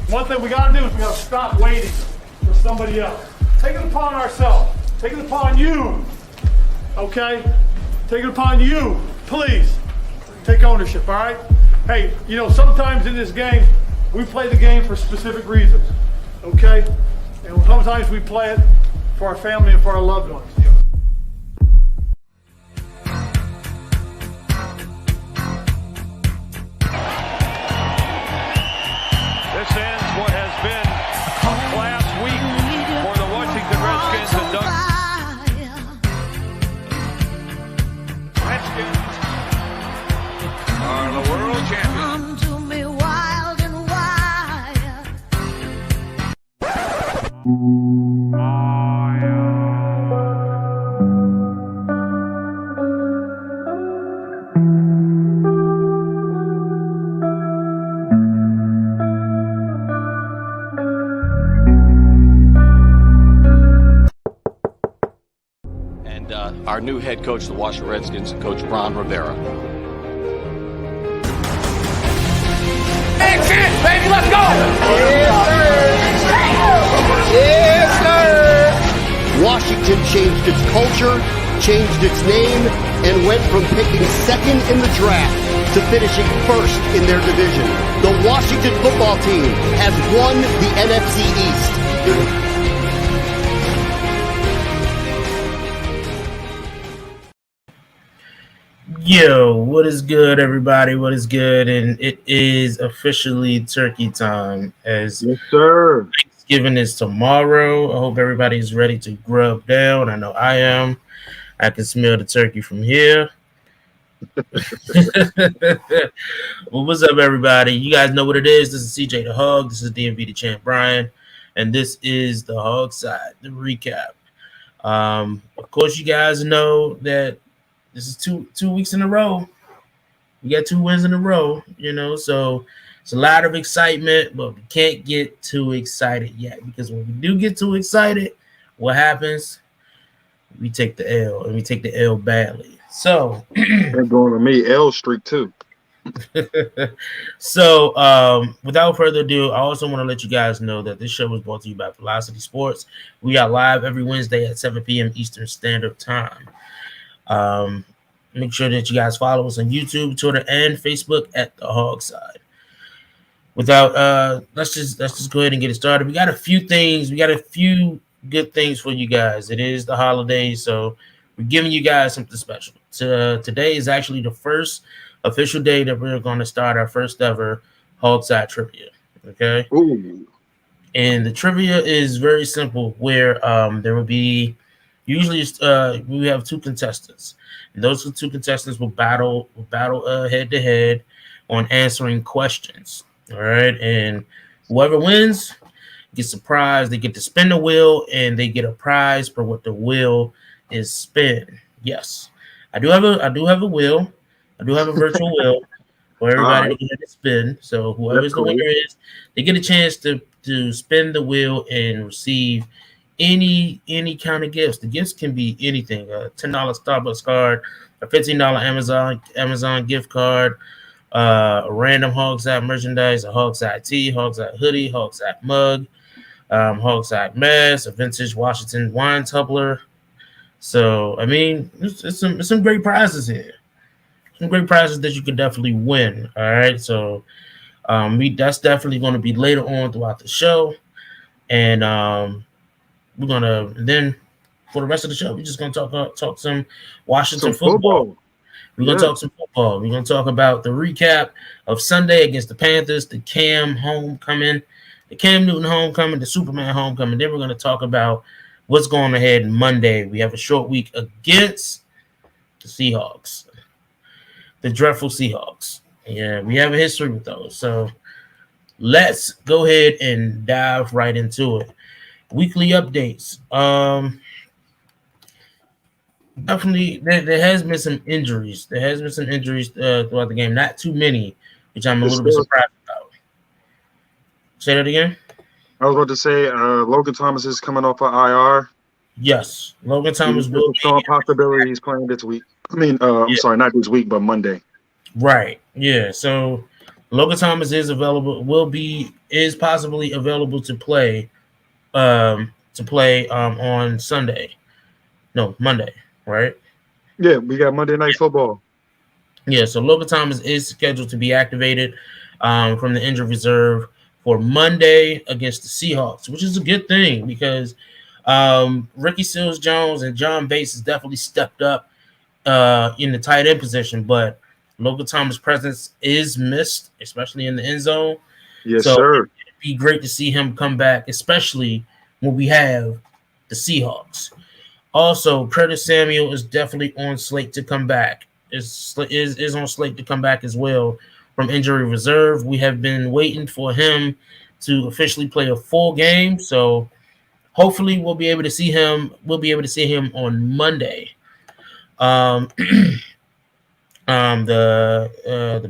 One thing we got to do is we got to stop waiting for somebody else. Take it upon ourselves. Take it upon you. Okay? Take it upon you. Please. Take ownership, all right? Hey, sometimes in this game, we play the game for specific reasons. Okay? And sometimes we play it for our family and for our loved ones. This ends what has been a class week for the Washington Redskins and Doug. Redskins are the world champions. Our new head coach of the Washington Redskins, Coach Ron Rivera. Hey, baby, let's go! Yes, sir! Washington changed its culture, changed its name, and went from picking second in the draft to finishing first in their division. The Washington football team has won the NFC East. Yo, what is good, everybody? What is good? And it is officially turkey time. Yes, sir. Thanksgiving is tomorrow. I hope everybody is ready to grub down. I know I am. I can smell the turkey from here. Well, what's up, everybody? You guys know what it is. This is CJ the Hog. This is DMV the Champ Brian. And this is the HOGside, the recap. Of course, you guys know that this is two weeks in a row. We got 2 wins in a row, so it's a lot of excitement, but we can't get too excited yet, because when we do get too excited, what happens? We take the L, and we take the L badly. So they're going to me L streak too. So without further ado, I also want to let you guys know that this show is brought to you by Velocity Sports. We are live every Wednesday at 7 p.m. Eastern Standard Time. Make sure that you guys follow us on YouTube, Twitter, and Facebook at the HOGside. Without let's just go ahead and get it started. We got a few things. We got a few good things for you guys. It is the holidays, so we're giving you guys something special. Today is actually the first official day that we're going to start our first ever HOGside trivia. Okay. Ooh. And the trivia is very simple, where there will be usually we have 2 contestants. And those 2 contestants will battle head to head on answering questions. All right, and whoever wins gets a prize. They get to spin the wheel, and they get a prize for what the wheel is spin. Yes, I do have a wheel. I do have a virtual wheel for everybody to get to spin. So whoever's the winner is, they get a chance to spin the wheel and receive any kind of gifts. The gifts can be anything: a $10 Starbucks card, a $15 Amazon gift card, a random HOGside merchandise, a HOGside tee, HOGside hoodie, HOGside mug, HOGside mask, a vintage Washington wine tumbler. So I mean, it's some great prizes here. Some great prizes that you can definitely win. All right, so that's definitely going to be later on throughout the show, and we're gonna then for the rest of the show, we're just gonna talk some Washington football. We're gonna talk some football. We're gonna talk about the recap of Sunday against the Panthers, the Cam homecoming, the Cam Newton homecoming, the Superman homecoming. Then we're gonna talk about what's going ahead Monday. We have a short week against the Seahawks, the dreadful Seahawks. Yeah, we have a history with those. So let's go ahead and dive right into it. Weekly updates. Definitely, there has been some injuries. There has been some injuries throughout the game. Not too many, which I'm a little bit surprised about. Say that again. I was about to say Logan Thomas is coming off of IR. Yes, Logan Thomas will be. Strong possibility he's playing this week. I mean, I'm sorry, not this week, but Monday. Right. Yeah. So Logan Thomas is possibly available to play on Sunday. No, Monday, right? Yeah, we got Monday Night Football. Yeah, so Logan Thomas is scheduled to be activated from the injured reserve for Monday against the Seahawks, which is a good thing because Ricky Seals-Jones and John Bates has definitely stepped up in the tight end position, but Logan Thomas' presence is missed, especially in the end zone. Yes, So sir. it'd be great to see him come back, especially when we have the Seahawks. Also, Curtis Samuel is definitely on slate to come back. Is on slate to come back as well from injury reserve. We have been waiting for him to officially play a full game, so hopefully we'll be able to see him. We'll be able to see him on Monday. The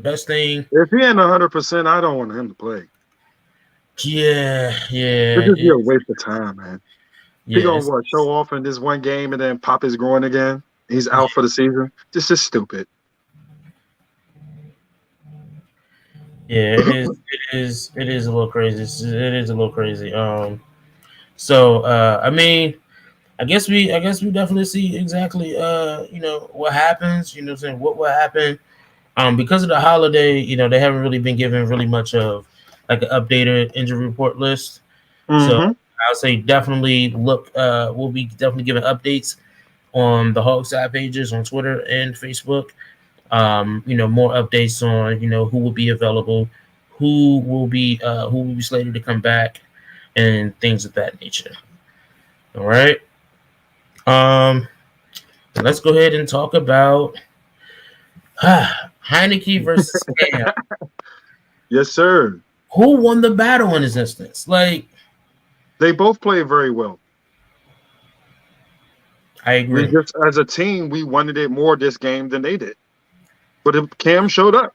best thing. If he ain't 100%, I don't want him to play. Yeah. This is a waste of time, man. He gonna show off in this one game and then pop his groin again. He's out for the season. This is stupid. Yeah, it is. It is a little crazy. It is a little crazy. So I mean, I guess we definitely see exactly what happens. You know, what I'm saying what will happen. Because of the holiday, they haven't really been given really much of like an updated injury report list. So I'll say definitely look. We'll be definitely giving updates on the HOGside pages on Twitter and Facebook. More updates on who will be available, who will be slated to come back, and things of that nature. All right. Let's go ahead and talk about Heineke versus Cam. Yes, sir. Who won the battle in this instance? Like, they both played very well. I agree. Just as a team, we wanted it more this game than they did. But Cam showed up.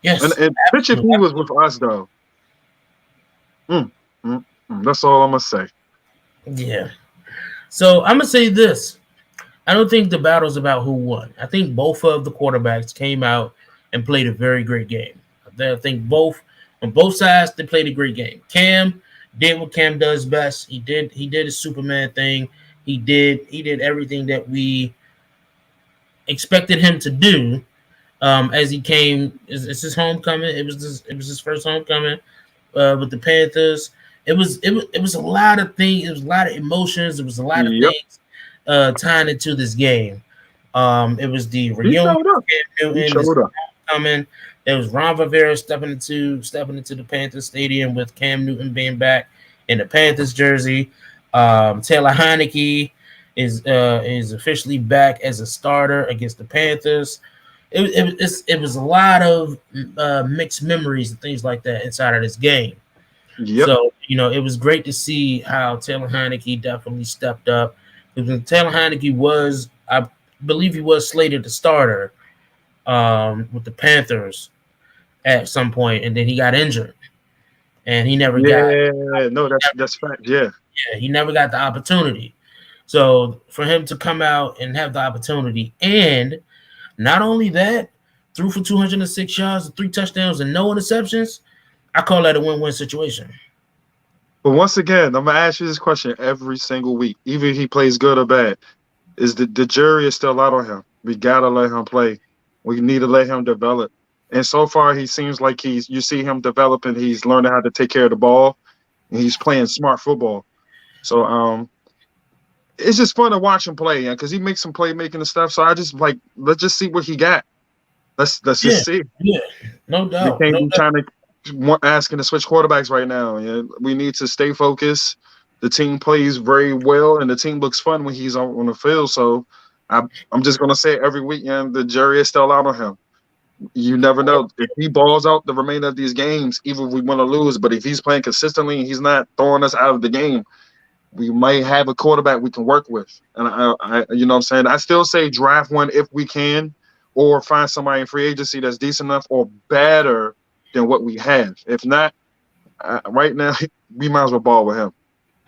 Yes. And pitch if he was with us, though. That's all I'm going to say. Yeah. So I'm going to say this. I don't think the battle's about who won. I think both of the quarterbacks came out and played a very great game. I think on both sides, they played a great game. Cam did what Cam does best. He did his Superman thing. He did everything that we expected him to do as he came. It's his homecoming. It was his first homecoming with the Panthers. It was a lot of things. It was a lot of emotions. It was a lot of things tying into this game. It was the reunion of Cam Newton homecoming. There was Ron Rivera stepping into the Panthers stadium with Cam Newton being back in the Panthers jersey. Taylor Heineke is officially back as a starter against the Panthers. It was a lot of mixed memories and things like that inside of this game. Yep. So it was great to see how Taylor Heineke definitely stepped up. Taylor Heineke was, I believe, he was slated to starter with the Panthers at some point, and then he got injured, and he never got. Yeah, no, that's fact. Yeah, he never got the opportunity. So for him to come out and have the opportunity, and not only that, threw for 206 yards, 3 touchdowns, and no interceptions, I call that a win-win situation. But once again, I'm gonna ask you this question every single week, even if he plays good or bad. Is the jury is still out on him? We gotta let him play. We need to let him develop. And so far, he seems like you see him developing. He's learning how to take care of the ball, and he's playing smart football. So it's just fun to watch him play, because he makes some playmaking and stuff. So I just let's just see what he got. Let's just see. Yeah, no doubt. We can't be trying to asking to switch quarterbacks right now. Yeah, we need to stay focused. The team plays very well, and the team looks fun when he's on the field. So I'm just gonna say every weekend the jury is still out on him. You never know if he balls out the remainder of these games. Even if we want to lose, but if he's playing consistently and he's not throwing us out of the game, we might have a quarterback we can work with. And I you know what I'm saying? I still say draft one if we can, or find somebody in free agency that's decent enough or better than what we have. If not, right now we might as well ball with him.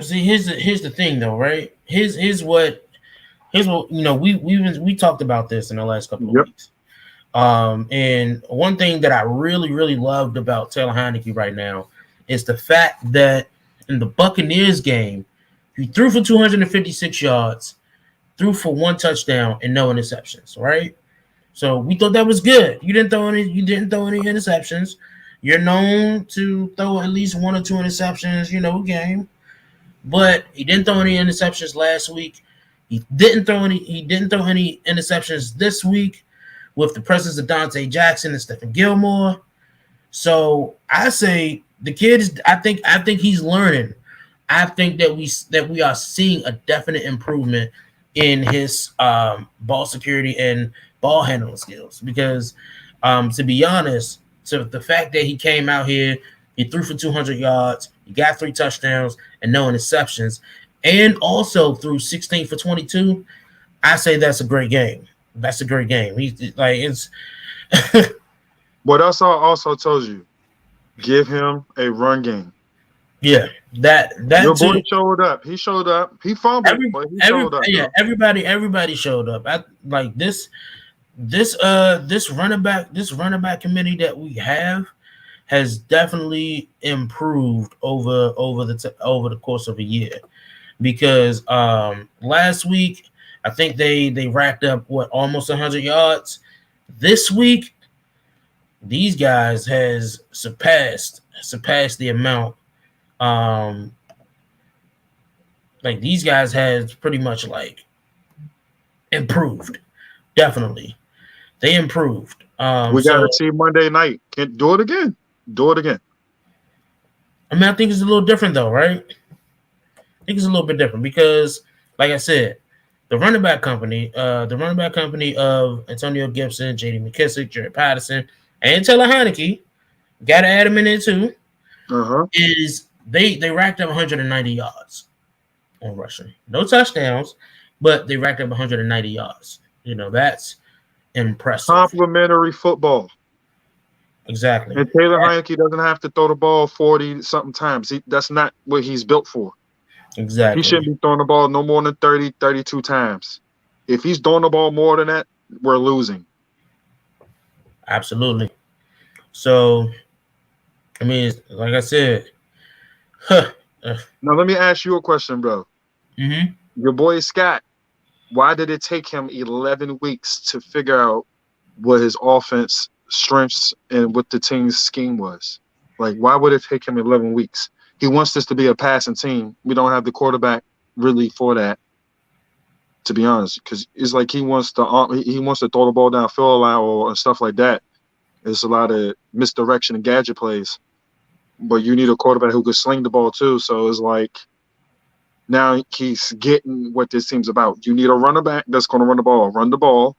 See, here's the thing though, right? Here's what we talked about this in the last couple of weeks. And one thing that I really, really loved about Taylor Heineke right now is the fact that in the Buccaneers game, he threw for 256 yards, threw for 1 touchdown and no interceptions, right? So we thought that was good. You didn't throw any interceptions. You're known to throw at least 1 or 2 interceptions, a game. But he didn't throw any interceptions last week. He didn't throw any interceptions this week with the presence of Dante Jackson and Stephen Gilmore. So I say the kid is. I think he's learning. I think that we are seeing a definite improvement in his ball security and ball handling skills. Because to be honest, so the fact that he came out here, he threw for 200 yards, he got 3 touchdowns and no interceptions, and also threw 16 for 22. I say that's a great game. That's a great game. He's like it's. What else I also told you? Give him a run game. Yeah, that your boy too. showed up. He showed up. He fumbled, but he showed up. Yeah, everybody showed up. This running back committee that we have has definitely improved over the course of a year, because last week I think they racked up almost 100 yards. This week these guys has surpassed the amount. Like these guys has pretty much like improved. Definitely, they improved. We got to see Monday night. Can do it again. Do it again. I mean, I think it's a little different though, right? I think it's a little bit different because, like I said, the running back company of Antonio Gibson, J.D. McKissick, Jared Patterson, and Taylor Heineke, got to add them in there too. Is they racked up 190 yards on rushing, no touchdowns, but they racked up 190 yards. That's impressive. Complimentary football. Exactly. And Taylor Heineke doesn't have to throw the ball 40-something times. That's not what he's built for. Exactly. He shouldn't be throwing the ball no more than 30, 32 times. If he's throwing the ball more than that, we're losing. Absolutely. So, I mean, like I said. Now, let me ask you a question, bro. Mm-hmm. Your boy Scott, why did it take him 11 weeks to figure out what his offense strengths and what the team's scheme was? Like, why would it take him 11 weeks? He wants this to be a passing team. We don't have the quarterback really for that, to be honest, because it's like he wants to throw the ball downfield a lot or stuff like that. It's a lot of misdirection and gadget plays, but you need a quarterback who could sling the ball too. So it's like now he's getting what this team's about. You need a runner back that's going to run the ball,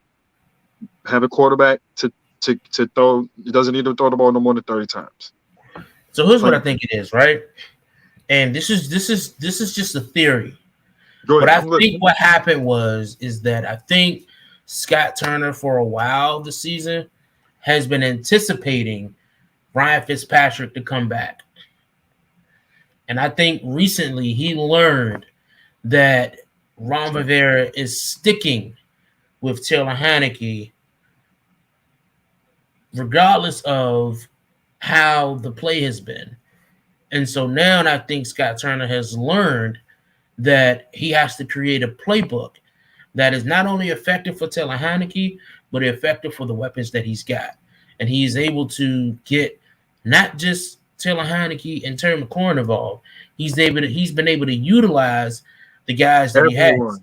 have a quarterback to throw. He doesn't need to throw the ball no more than 30 times. So here's what I think it is, right? And this is just a theory. But I think what happened is that I think Scott Turner for a while this season has been anticipating Ryan Fitzpatrick to come back. And I think recently he learned that Ron Rivera is sticking with Taylor Heineke regardless of how the play has been. And so now I think Scott Turner has learned that he has to create a playbook that is not only effective for Taylor Heineke, but effective for the weapons that he's got. And he's able to get not just Taylor Heineke and Terry McLaurin involved. He's been able to utilize the guys that he has.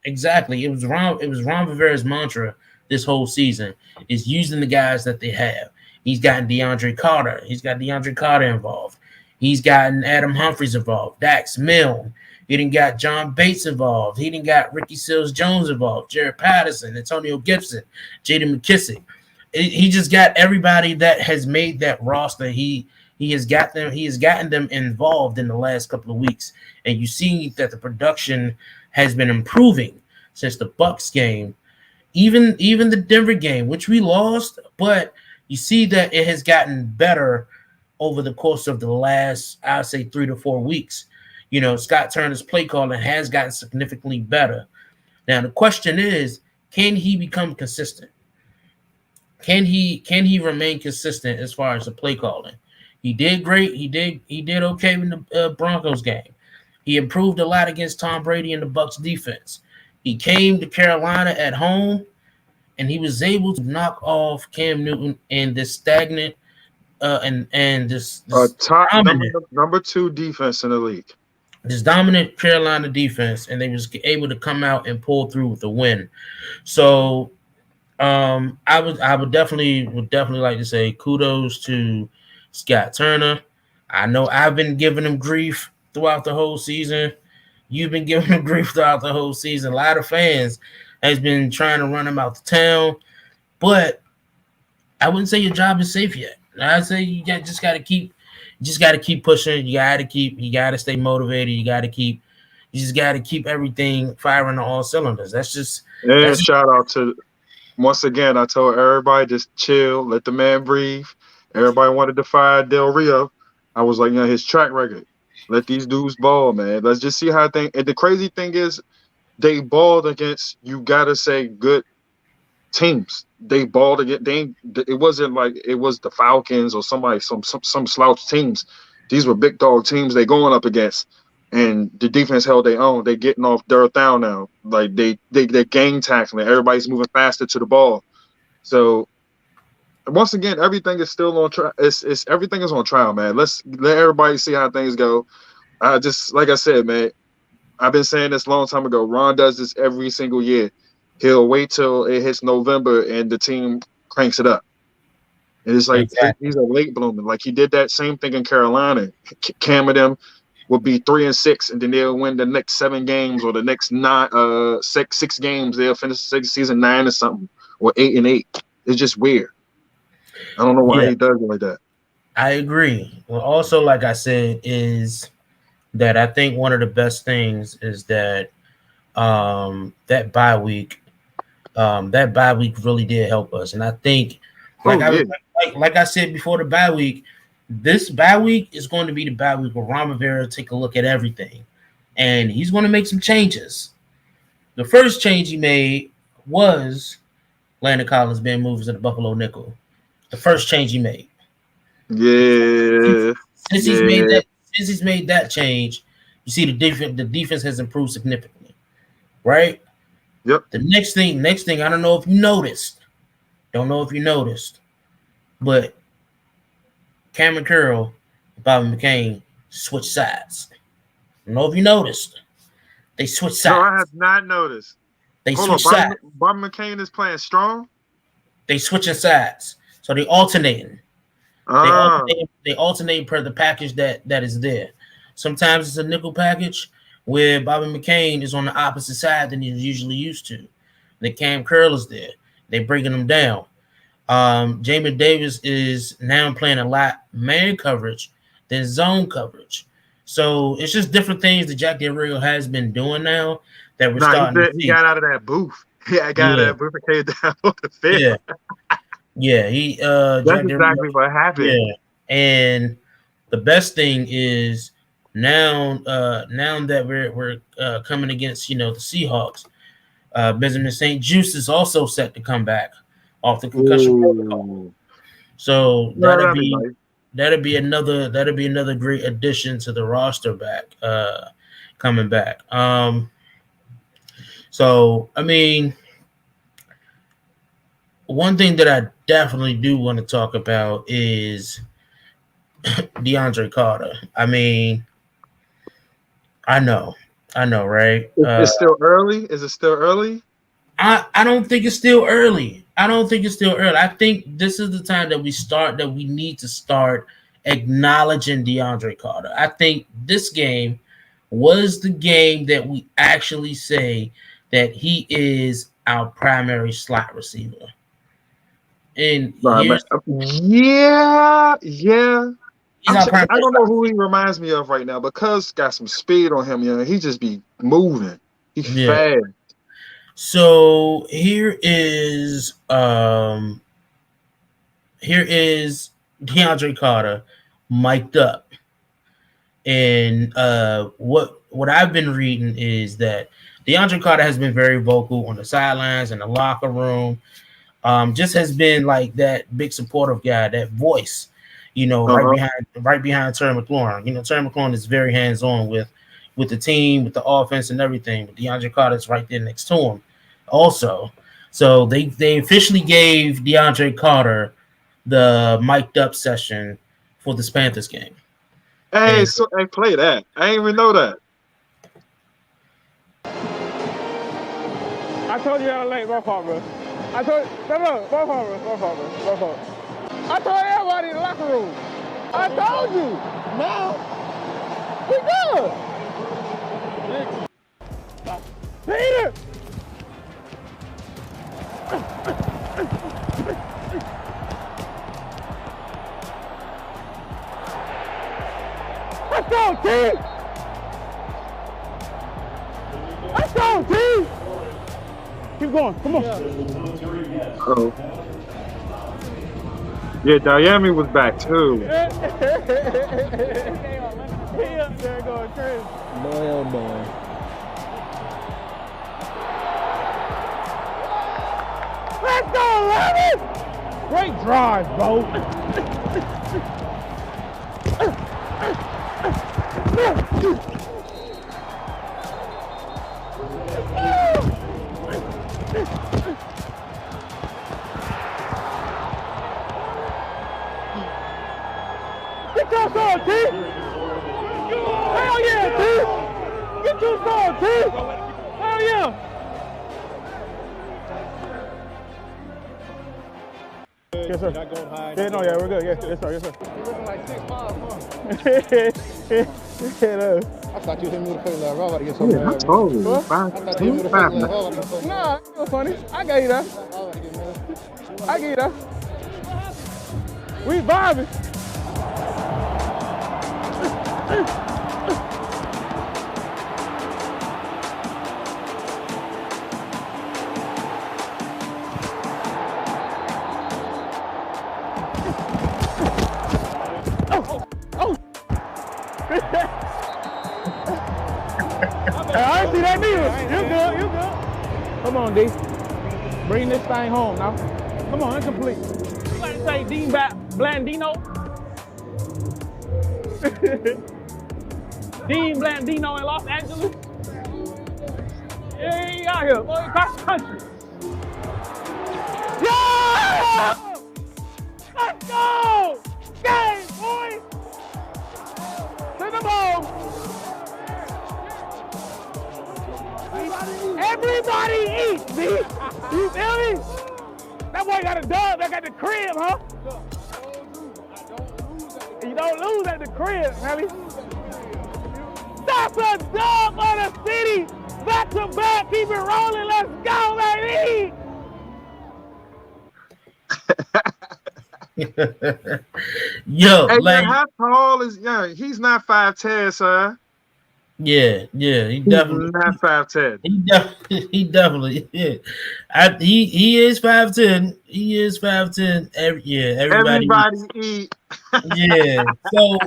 Exactly. It was Ron Rivera's mantra this whole season is using the guys that they have. He's gotten DeAndre Carter. He's got DeAndre Carter involved. He's gotten Adam Humphries involved. Dax Milne. He didn't got John Bates involved. He didn't got Ricky Seals-Jones involved. Jared Patterson, Antonio Gibson, J.D. McKissick. He just got everybody that has made that roster. He has got them. He has gotten them involved in the last couple of weeks, and you see that the production has been improving since the Bucks game, even the Denver game, which we lost. But you see that it has gotten better over the course of the last, I'd say, 3 to 4 weeks. Scott Turner's play calling has gotten significantly better. Now the question is can he become consistent? Can he remain consistent as far as the play calling? He did great. He did okay in the Broncos game. He improved a lot against Tom Brady and the Bucs defense. He came to Carolina at home, and he was able to knock off Cam Newton and this stagnant and this Top dominant, number 2 defense in the league. this dominant Carolina defense, and they was able to come out and pull through with a win. So I would definitely like to say kudos to Scott Turner. I know I've been giving him grief throughout the whole season. You've been giving him grief throughout the whole season. A lot of fans has been trying to run him out the town, but I wouldn't say your job is safe yet. I'd say you just got to keep pushing. You got to stay motivated. You just got to keep everything firing on all cylinders. And shout out to, once again, I told everybody just chill, let the man breathe. Everybody wanted to fire Del Rio. I was like, his track record. Let these dudes ball, man. Let's just see how things. And the crazy thing is, they balled against, you gotta say, good teams. They balled against. It wasn't like it was the Falcons or some slouch teams. These were big dog teams they going up against, and the defense held their own. They getting off their down now. Like they're gang tackling. Everybody's moving faster to the ball. So once again, everything is still on trial. Everything is on trial, man. Let everybody see how things go. Just like I said, man, I've been saying this a long time ago. Ron does this every single year. He'll wait till it hits November and the team cranks it up. And it's like He's a late bloomer. Like he did that same thing in Carolina. Cam and them would be 3-6, and then they'll win the next 7 games or the next 6 games. They'll finish the season 9 or something, or 8-8. It's just weird. I don't know why he does it like that. I agree. Well, also, like I said, is that I think one of the best things is that that bye week really did help us. And I think, like I said before the bye week, this bye week is going to be the bye week where Ron Rivera take a look at everything, and he's going to make some changes. The first change he made was Landon Collins being moved to the Buffalo nickel. The first change he made. Yeah. Since he's made that change, you see the defense has improved significantly, right? Yep. The next thing, I don't know if you noticed. But Cameron Curl and Bobby McCain switched sides. I don't know if you noticed. They switched sides. No, I have not noticed. They switched sides. Bobby McCain is playing strong? They switching sides. So they alternating. They alternate per the package that is there. Sometimes it's a nickel package where Bobby McCain is on the opposite side than he's usually used to. The Cam Curl is there. They're breaking them down. Jamin Davis is now playing a lot man coverage than zone coverage. So it's just different things that Jack Del Rio has been doing now that we're starting to see. He got out of that booth. Out of that booth and came down on the field. Yeah, that's exactly what happened. Yeah, and the best thing is now that we're coming against the Seahawks, Benjamin St. Juice is also set to come back off the concussion protocol. So that'll be another great addition to the roster coming back. So I mean, one thing that I definitely do want to talk about is DeAndre Carter. I mean, I know, right? It's still early. Is it still early? I don't think it's still early. I think this is the time that we need to start acknowledging DeAndre Carter. I think this game was the game that we actually say that he is our primary slot receiver. And I don't know who he reminds me of right now, because got some speed on him. He just be moving. He's fast. So here is DeAndre Carter mic'd up, and what I've been reading is that DeAndre Carter has been very vocal on the sidelines, in the locker room. Just has been like that big supportive guy, that voice, right behind Terry McLaurin. Terry McLaurin is very hands-on with the team, with the offense and everything. But DeAndre Carter is right there next to him also. So they officially gave DeAndre Carter the mic'd up session for this Panthers game. Hey, play that. I didn't even know that. I told you how to late, both of us. I told both of us. I told everybody in the locker room. I told you. Now, we good. Peter! Let's go, team! Let's go, team! Keep going, come on. Oh. Yeah, Miami was back too. He up there going crazy. Boy, oh boy. Let's go, Levin! Great drive, bro. Get your sword, T! Hell yeah, T! Get your sword, T! Hell yeah! Yes, sir. Yeah, no, yeah, we're good. Yes, sir. Yes, sir. You're looking like 6'5", Yeah, I thought you hit me with a face like Rob. I get so mad. I told you. What? I thought you hit me with a face like Rob. Nah, it was funny. I got you that. I get you that. We vibing. I didn't see that neither. You good, you good. Come on, D. Bring this thing home now. Come on, incomplete. You got to say Dean Blandino? Dean Blandino in Los Angeles? Yeah, he out here, boy, across the country. Yeah! Let's go! Game, boy! Send them home! Everybody eat, B! You feel me? That boy got a dub that got the crib, huh? You don't lose at the crib, Helly. That's a dub on the city! Back to back, keep it rolling, let's go, baby! Yo, Hey, like, how tall is he's not 5'10", sir. he definitely He's not 5'10". he definitely he is 5'10". He is 5'10". Everybody eat. yeah. So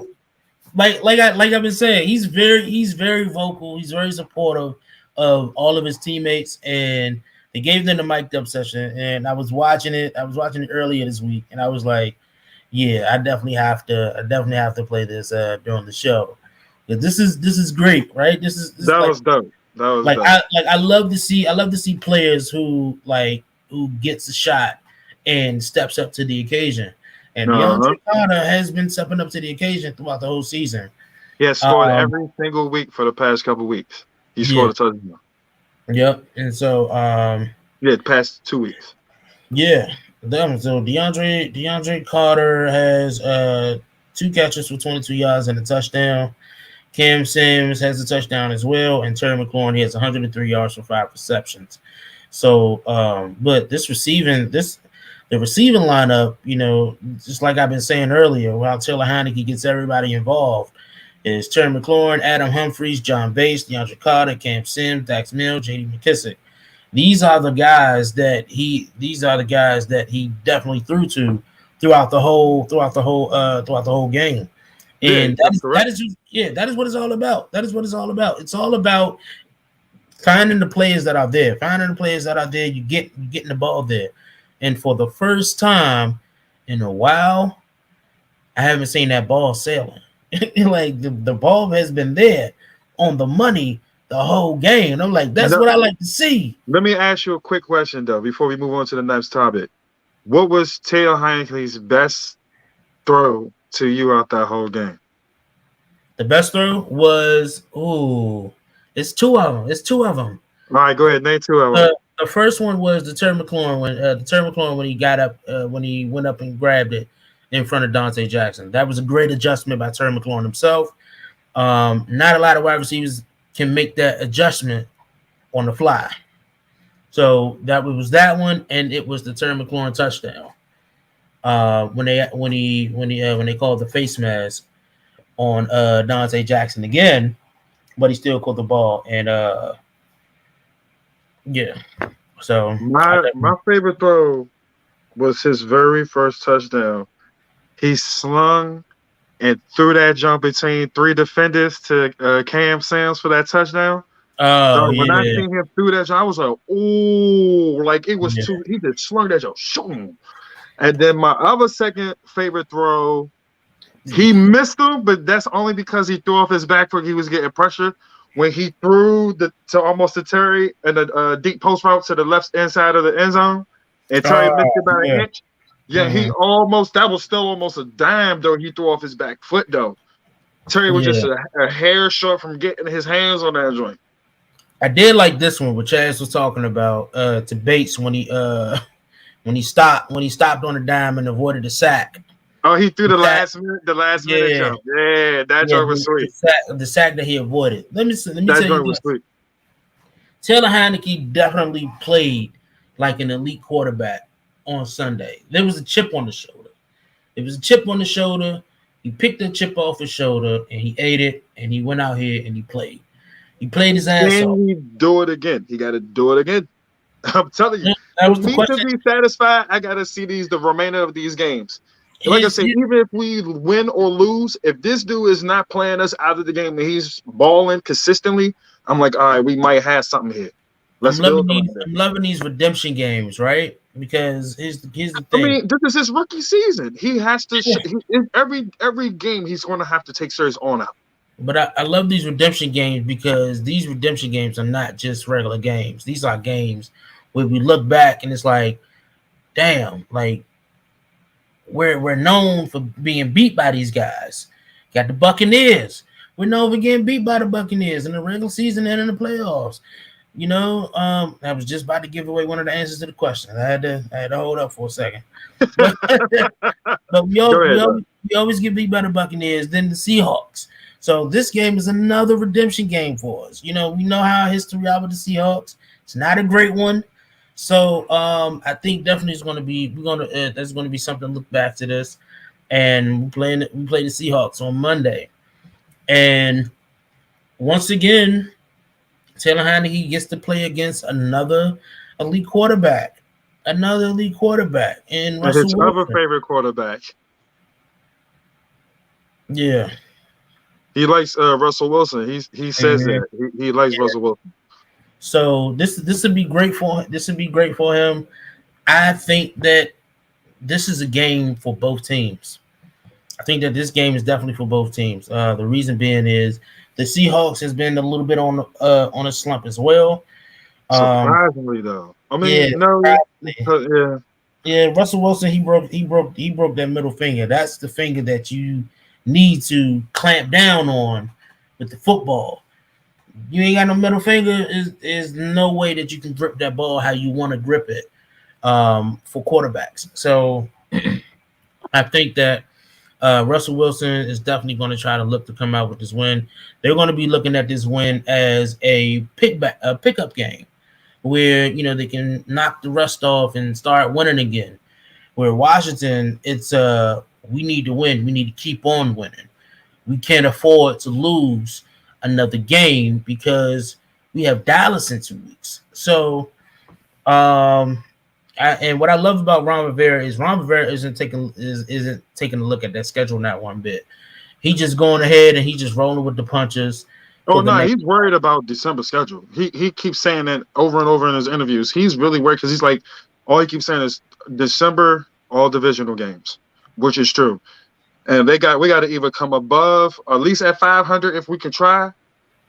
like I've been saying, he's very vocal, he's very supportive of all of his teammates, and they gave them the mic'd up session, and I was watching it earlier this week, and I was like, yeah, I definitely have to play this during the show. But this is great, right? This was dope. That was like dope. I love to see players who gets a shot and steps up to the occasion. And DeAndre Carter has been stepping up to the occasion throughout the whole season. He has scored every single week for the past couple weeks. He scored a touchdown. Yep. And so the past 2 weeks. Yeah. So DeAndre Carter has 2 catches for 22 yards and a touchdown. Cam Sims has a touchdown as well, and Terry McLaurin, he has 103 yards for 5 receptions. So, but the receiving lineup, just like I've been saying earlier, while Taylor Heineke gets everybody involved, is Terry McLaurin, Adam Humphries, John Bates, DeAndre Carter, Cam Sims, Dax Mills, J.D. McKissick. These are the guys that he definitely threw to throughout the whole game. And that is what it's all about. That is what it's all about. It's all about finding the players that are there, you getting the ball there. And for the first time in a while, I haven't seen that ball sailing. Like the ball has been there on the money the whole game. I'm like, that's what I like to see. Let me ask you a quick question though before we move on to the next topic. What was Taylor Heinicke's best throw to you out that whole game? The best throw was it's two of them. All right, go ahead. Name two of them. The first one was the Terry McLaurin when he got up when he went up and grabbed it in front of Dante Jackson. That was a great adjustment by Terry McLaurin himself. Not a lot of wide receivers can make that adjustment on the fly. So that was that one, and it was the Terry McLaurin touchdown. When they called the face mask on Dante Jackson again, but he still caught the ball. And yeah. So my favorite throw was his very first touchdown. He slung and threw that jump between three defenders to Cam Sims for that touchdown. Oh, so when I seen him through that jump, I was like, "Ooh!" Like it was too. He just slung that jump, shoom. And then my other second favorite throw, he missed him, but that's only because he threw off his back foot. He was getting pressure when he threw to almost to Terry and a deep post route to the left inside of the end zone, and Terry missed it by an inch. Yeah, he almost. That was still almost a dime though. He threw off his back foot though. Terry was just a hair short from getting his hands on that joint. I did like this one, what Chaz was talking about to Bates when he stopped on the dime and avoided the sack. Oh, he threw the last minute jump. Yeah, that joint was sweet. The sack that he avoided. Let me that tell you joint was sweet. Taylor Heinicke definitely played like an elite quarterback on Sunday. There was a chip on the shoulder. He picked the chip off his shoulder and he ate it, and he went out here and he played. He played his ass off. Can he do it again? He got to do it again. I'm telling you. That was for me to be satisfied, I got to see the remainder of these games. Like I said, even if we win or lose, if this dude is not playing us out of the game and he's balling consistently, I'm like, all right, we might have something here. I'm loving these redemption games, right? Because here's the thing. I mean, this is his rookie season. He has to every game he's going to have to take serious on out. But I love these redemption games because these redemption games are not just regular games. These are games where we look back and it's like, damn, like we're known for being beat by these guys. Got the Buccaneers. We're known for getting beat by the Buccaneers in the regular season and in the playoffs. You know, I was just about to give away one of the answers to the question. I had to hold up for a second. But we always get beat by the Buccaneers, then the Seahawks. So this game is another redemption game for us. You know, we know how our history are with the Seahawks. It's not a great one. So I think definitely there's going to be something to look back to this. And we play the Seahawks on Monday. And once again, Taylor Heinicke gets to play against another elite quarterback. And his other favorite quarterback. Yeah. He likes Russell Wilson. He says that he likes Russell Wilson. So this would be great for him. I think that this is a game for both teams. I think that this game is definitely for both teams. The reason being is the Seahawks has been a little bit on a slump as well. Surprisingly, though. I mean, Russell Wilson, he broke that middle finger. That's the finger that you need to clamp down on with the football. You ain't got no middle finger. Is no way that you can grip that ball how you want to grip it for quarterbacks. So I think that Russell Wilson is definitely going to try to look to come out with this win. They're going to be looking at this win as a pickup game where, you know, they can knock the rust off and start winning again. Where Washington, it's we need to win. We need to keep on winning. We can't afford to lose another game because we have Dallas in 2 weeks. So, and what I love about Ron Rivera isn't taking a look at that schedule not one bit. He just going ahead and he just rolling with the punches. Oh for the no, next. he's worried about December schedule. He keeps saying that over and over in his interviews. He's really worried because he's like, all he keeps saying is December all divisional games, which is true. And we got to either come above, at least at 500 if we can try.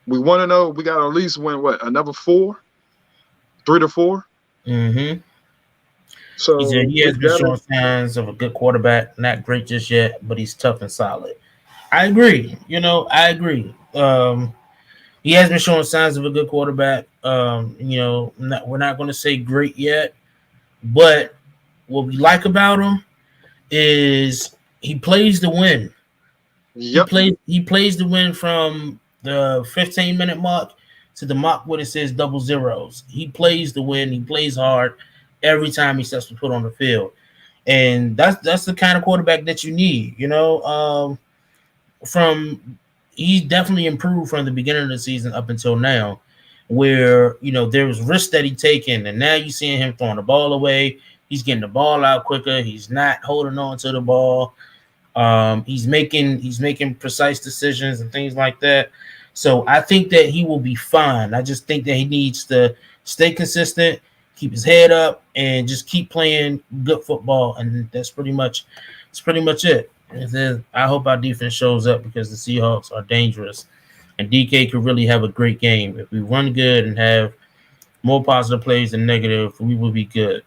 We want to know we got to at least win another 3 to 4. Mm-hmm. So He has been showing signs of a good quarterback. Not great just yet, but he's tough and solid. I agree. I agree. He has been showing signs of a good quarterback. We're not going to say great yet, but what we like about him is he plays to win. Yep. He plays to win from the 15-minute mark to the mark where it says double zeros. He plays to win. He plays hard every time he steps to put on the field, and that's the kind of quarterback that you need. He definitely improved from the beginning of the season up until now, where there was risks that he taken, and now you're seeing him throwing the ball away. He's getting the ball out quicker. He's not holding on to the ball. He's making precise decisions and things like that. So I think that he will be fine. I just think that he needs to stay consistent, keep his head up, and just keep playing good football. And that's pretty much it. And then I hope our defense shows up because the Seahawks are dangerous, and DK could really have a great game. If we run good and have more positive plays than negative, we will be good.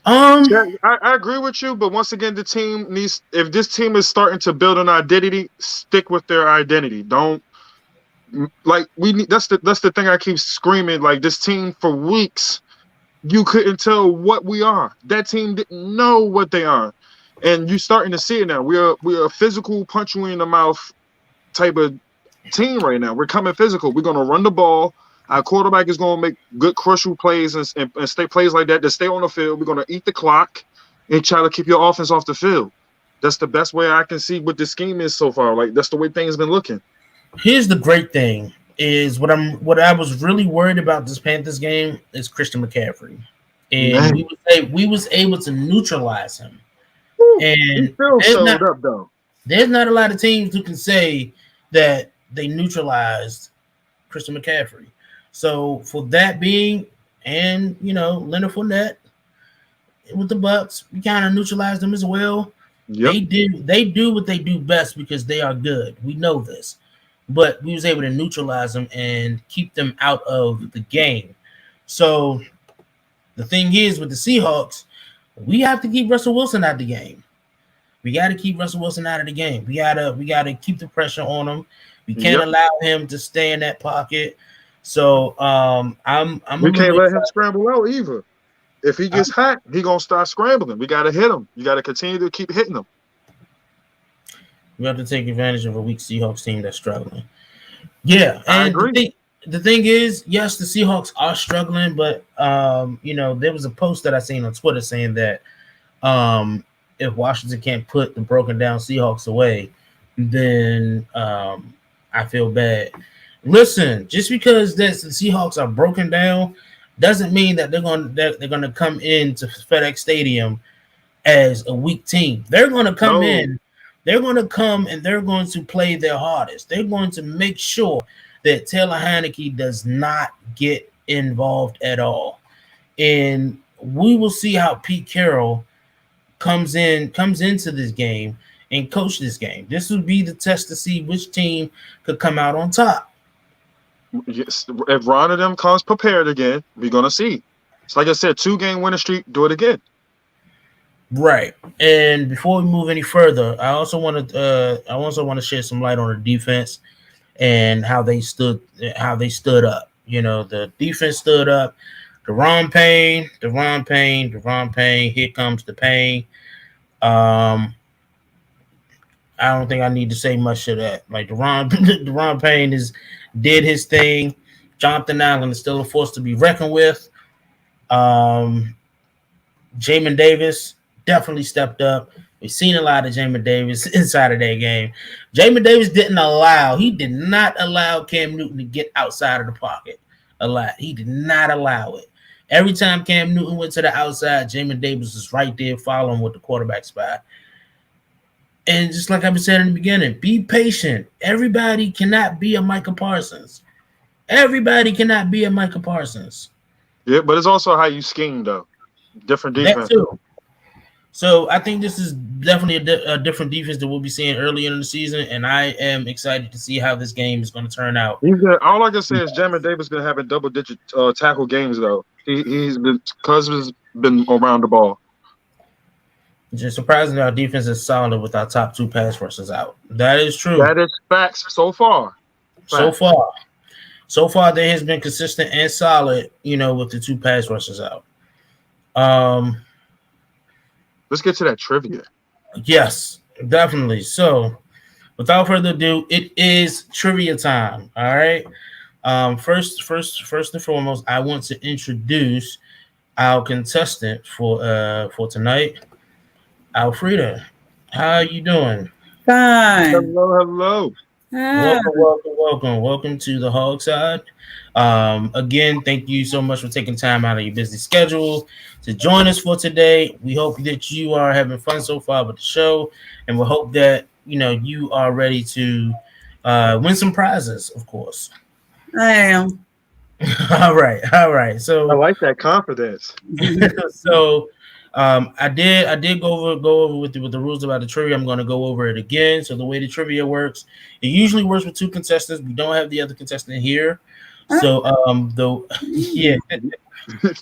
Yeah, I agree with you, but once again, the team needs. If this team is starting to build an identity, stick with their identity. Don't we need. That's the thing I keep screaming. Like this team for weeks, you couldn't tell what we are. That team didn't know what they are, and you're starting to see it now. We are a physical, punch you in the mouth type of team right now. We're coming physical. We're gonna run the ball. Our quarterback is going to make good crucial plays and stay plays like that to stay on the field. We're going to eat the clock and try to keep your offense off the field. That's the best way I can see what the scheme is so far. Like that's the way things been looking. Here's the great thing is what I was really worried about this Panthers game is Christian McCaffrey, and we was able to neutralize him. Woo, and he still showed up though. There's not a lot of teams who can say that they neutralized Christian McCaffrey. So for that being, and Leonard Fournette with the Bucks, we kind of neutralized them as well. Yep. They do what they do best because they are good. We know this, but we was able to neutralize them and keep them out of the game. So the thing is with the Seahawks, we have to keep Russell Wilson out of the game. We got to keep Russell Wilson out of the game. We gotta keep the pressure on him. We can't allow him to stay in that pocket. So we can't let him scramble out either. If he gets hot, he gonna start scrambling. We gotta hit him. You gotta continue to keep hitting him. We have to take advantage of a weak Seahawks team that's struggling. Yeah, and I agree. The thing is, yes, the Seahawks are struggling, but there was a post that I seen on Twitter saying that if Washington can't put the broken down Seahawks away, then I feel bad. Listen, just because the Seahawks are broken down doesn't mean that they're going to come into FedEx Stadium as a weak team. They're going to come in. They're going to come and they're going to play their hardest. They're going to make sure that Taylor Heineke does not get involved at all. And we will see how Pete Carroll comes into this game and coach this game. This will be the test to see which team could come out on top. Yes, if Ron and them comes prepared again, we're gonna see. It's like I said, 2-game winning streak. Do it again. Right. And before we move any further, I also want to shed some light on the defense and how they stood up. The defense stood up. Deron Payne. Here comes the pain. I don't think I need to say much of that. Like Deron Payne did his thing. Jonathan Allen is still a force to be reckoned with. Jamin Davis definitely stepped up. We've seen a lot of Jamin Davis inside of that game. Jamin Davis did not allow Cam Newton to get outside of the pocket a lot. He did not allow it. Every time Cam Newton went to the outside, Jamin Davis was right there following with the quarterback spy. And just like I've said in the beginning, be patient. Everybody cannot be a Micah Parsons. Everybody cannot be a Micah Parsons. Yeah, but it's also how you scheme though. Different defense. That too. So I think this is definitely a different defense that we'll be seeing early in the season, and I am excited to see how this game is going to turn out. All I can say is Jamin Davis going to have a double-digit tackle games though. He's been Cousins been around the ball. It's just surprising our defense is solid with our top 2 pass rushers out. That is true. That is facts so far. So far, they has been consistent and solid, with the 2 pass rushers out. Let's get to that trivia. Yes, definitely. So, without further ado, it is trivia time. All right. First and foremost, I want to introduce our contestant for tonight, Alfreda. How are you doing? Fine. Hello. Welcome to the HOGside. Again, thank you so much for taking time out of your busy schedule to join us for today. We hope that you are having fun so far with the show, and we hope that you are ready to win some prizes, of course. I am. All right. So I like that confidence. So I did go over with the rules about the trivia. I'm going to go over it again. So the way the trivia works, it usually works with 2 contestants. We don't have the other contestant here. So yeah.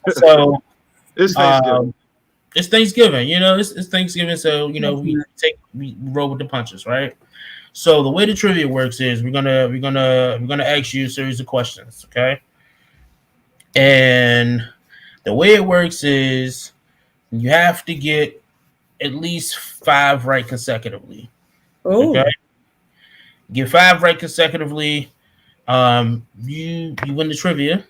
So it's Thanksgiving. It's Thanksgiving. It's Thanksgiving. So we roll with the punches, right? So the way the trivia works is we're gonna ask you a series of questions, okay? And the way it works is you have to get at least 5 right consecutively. Oh. Okay. Get 5 right consecutively. You win the trivia,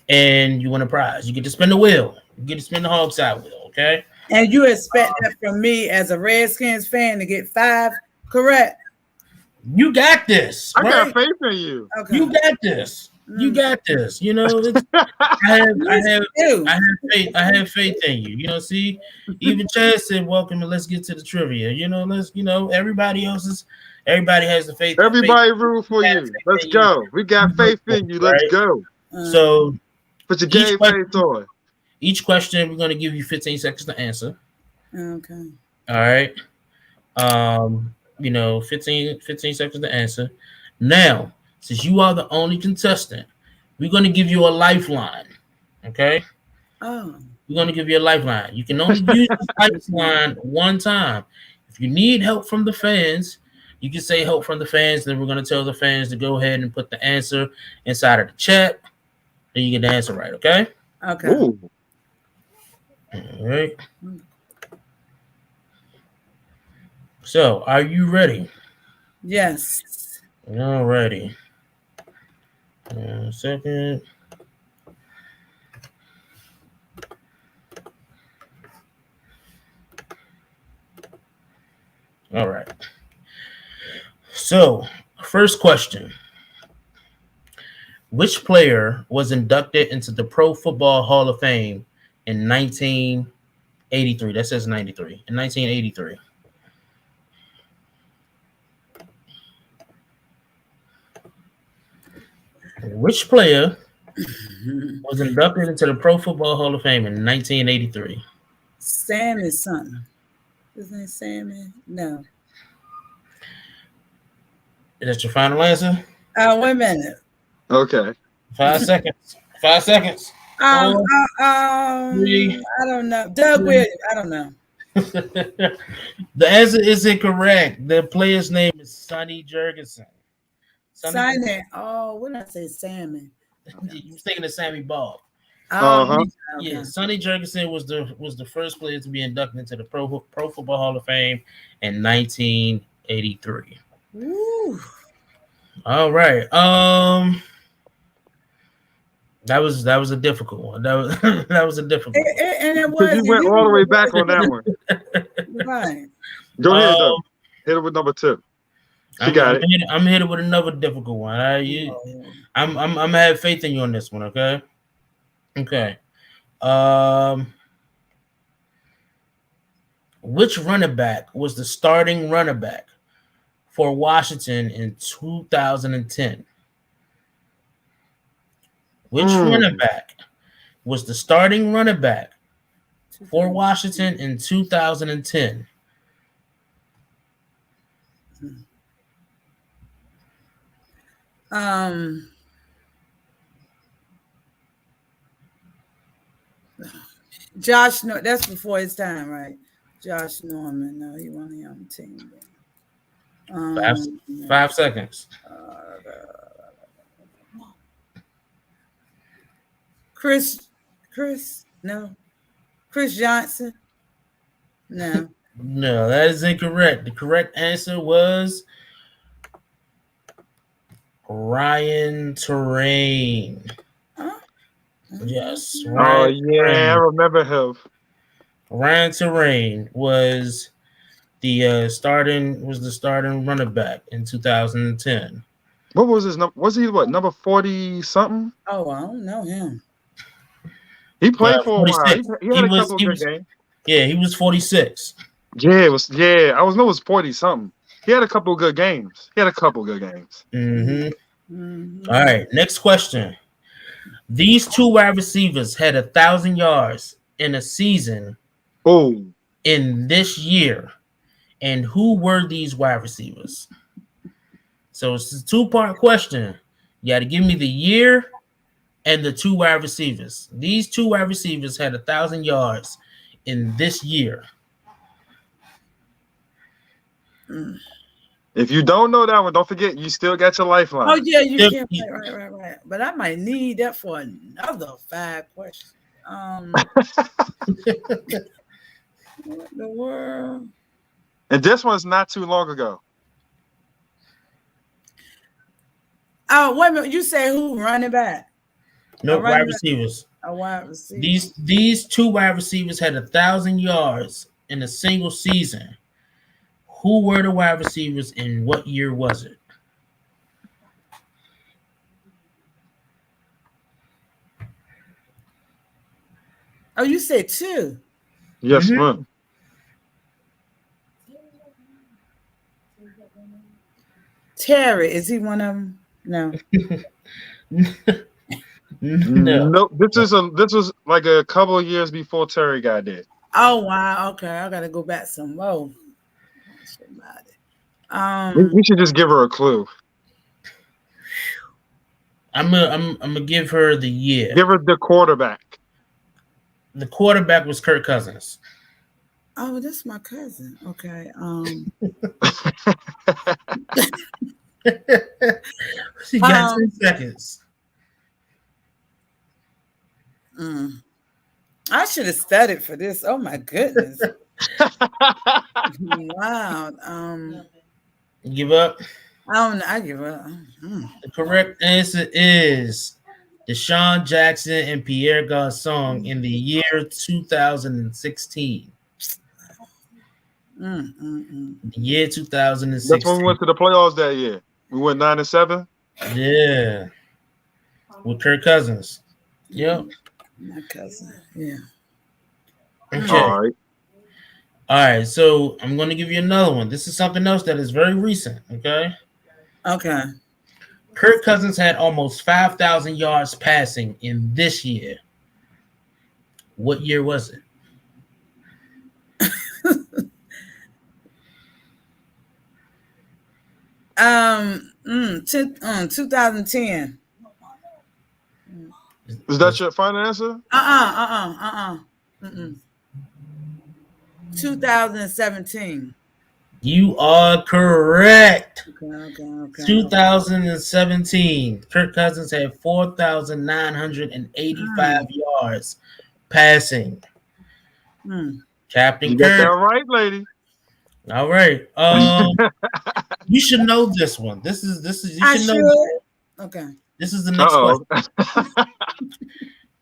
and you win a prize. You get to spin the wheel. You get to spin the HOGside wheel. Okay. And you expect that from me as a Redskins fan to get 5 correct? You got this. I got faith in you. Okay. You got this. You got this. I have faith in you. See, even Chad said, "Welcome and let's get to the trivia." Everybody has the faith. Everybody root for you. Let's go. We got faith in you. Let's go. So put your game face on. Each question, we're going to give you 15 seconds to answer. Okay. All right. 15 seconds to answer. Now, since you are the only contestant, we're going to give you a lifeline. Okay? Oh. We're going to give you a lifeline. You can only use this lifeline one time. If you need help from the fans, you can say help from the fans. Then we're going to tell the fans to go ahead and put the answer inside of the chat. Then you get the answer right. Okay? Okay. Ooh. All right. So, are you ready? Yes. All righty. A second. All right. So, first question. Which player was inducted into the Pro Football Hall of Fame in 1983? That says 93. In 1983. Which player was inducted into the Pro Football Hall of Fame in 1983? Sammy something. His name Sammy? No. Is that your final answer? Wait a minute. Okay. 5 seconds. 5 seconds. 4, 3. I don't know. Doug Williams. I don't know. The answer is incorrect. The player's name is Sonny Jurgensen. Sonny. Oh, what did I say? Sammy. Okay. You were thinking of Sammy Ball. Okay. Yeah, Sonny Jurgensen was the first player to be inducted into the Pro Football Hall of Fame in 1983. Woo. All right. That was a difficult one. That was a difficult one. And it was. You went all the way back on that one. Right. Go ahead, though. Hit it with number 2. I'm hit it with another difficult one. I'm gonna have faith in you on this one. Okay. Which running back was the starting running back for Washington in 2010? Which running back was the starting running back for Washington in 2010? Josh, no, that's before his time, right? Josh Norman. No, he wasn't on the team. 5 seconds. Chris, no. Chris Johnson, no. No, that is incorrect. The correct answer was Ryan Terrain. Huh? Yes. I remember him. Ryan Terrain was the starting running back in 2010. What was his number? Was he number 40 something? Oh, I don't know him. He played for a while. 46. He had a couple of good games. Yeah, he was 46. Yeah, it was. Yeah, I know it was 40 something. He had a couple of good games. Mm-hmm. All right, next question. These two wide receivers had 1,000 yards in a season. In this year, and who were these wide receivers? So it's a 2-part question. You got to give me the year and the two wide receivers. These two wide receivers had 1,000 yards in this year. If you don't know that one, don't forget you still got your lifeline. Oh yeah, you can. Right. But I might need that for another 5 questions. What the world? And this one's not too long ago. Oh, wait a minute. You say who running back? No, wide receivers. A wide receiver. These two wide receivers had 1,000 yards in a single season. Who were the wide receivers and what year was it? Oh, you said 2. Yes, ma'am. Terry, is he one of them? No. No. This was like a couple of years before Terry got there. Oh wow. Okay, I gotta go back some more. We should just give her a clue. I'm gonna give her the year. Give her the quarterback. The quarterback was Kirk Cousins. Oh, that's my cousin. Okay. She got 10 seconds. I should have studied for this. Oh my goodness. Wow. You give up? I give up. The correct answer is Deshaun Jackson and Pierre Garçon in the year 2016. The year 2016. That's when we went to the playoffs that year. We went 9-7. Yeah, with Kirk Cousins. Yep. My cousin. Yeah. Okay. All right. So I'm going to give you another one. This is something else that is very recent. Okay. Okay. Kirk Cousins had almost 5,000 yards passing in this year. What year was it? 2010. Is that your final answer? 2017. You are correct. Okay. 2017. Kirk Cousins had 4,985 yards passing. Captain You Kirk. got that right, lady. All right. You should know this one. This is you should know. Okay. This is the next question.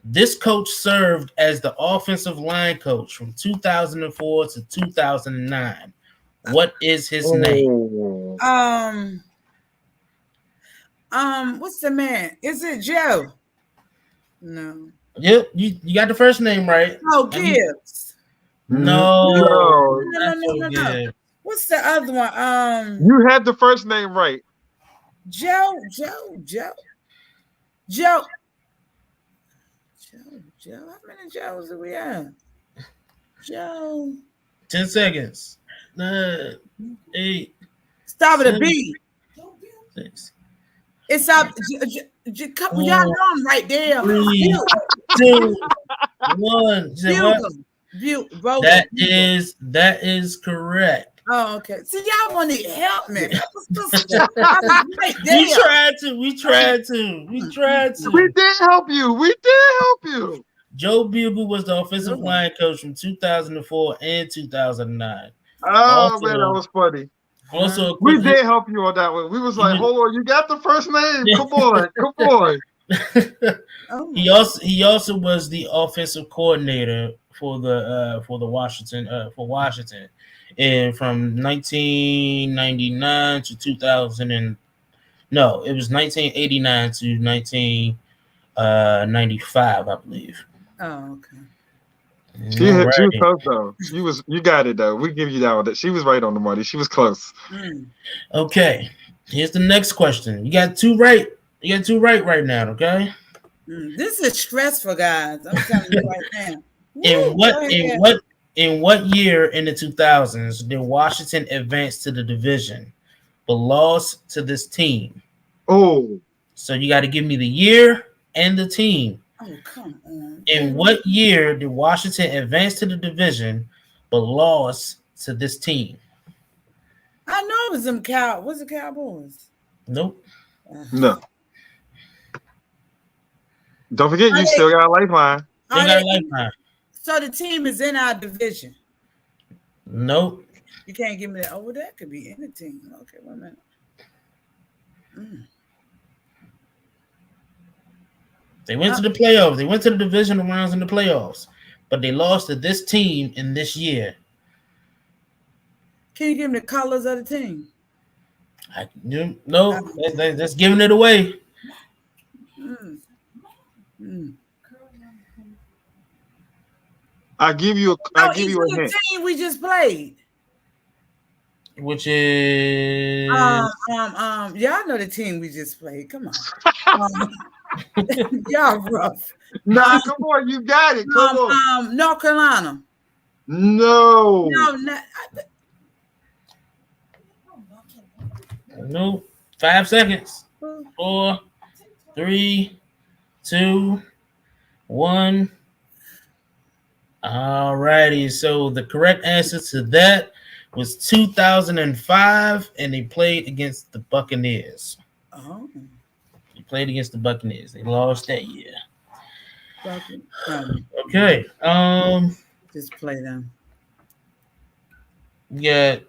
This coach served as the offensive line coach from 2004 to 2009. What is his name? What's the man? Is it Joe? No. Yep, you got the first name right. Oh, Gibbs. No, No, not so No. good. What's the other one? you had the first name right. Joe. How many Joes do we have? Joe. 10 seconds. 9, 8, Start with a 7, B. 6. It's up. Couple y'all know I'm right there. 3, 2, 1. You said what? Bugle. That is correct. Oh, okay. See, y'all want to help me. I was right We tried to. We did help you. Joe Bugle was the offensive line coach from 2004 and 2009. Oh, man, that was funny. Also, we did help you on that one. We was like, hold on, you got the first name. Come on. He also was the offensive coordinator for Washington, and from 1999 to 2000 no, it was 1989 to 1995, I believe. Oh, okay. She was close though. You got it though. We give you that one. She was right on the money. She was close. Okay. Here's the next question. You got 2 right. You got 2 right now, okay? This is stressful, guys. I'm telling you right now. In what year in the 2000s did Washington advance to the division but lost to this team? Oh. So you got to give me the year and the team. Oh, come on. In what year did Washington advance to the division but lost to this team? I know it was them was it Cowboys? Nope. No. Don't forget, you still got a lifeline. So the team is in our division. Nope. You can't give me that. Oh, well, that could be any team. Okay, wait a minute. They went to the playoffs. They went to the divisional rounds in the playoffs, but they lost to this team in this year. Can you give me the colors of the team? No, that's giving it away. I give you a hint. Team we just played. Which is y'all know the team we just played. Come on. Y'all rough. Nah, come on, you got it. Come on. North Carolina. No. No. 5 seconds. 4, 3, 2, 1. All righty. So the correct answer to that was 2005, and they played against the Buccaneers. Oh. They played against the Buccaneers. They lost that year. Okay. Just play them. We got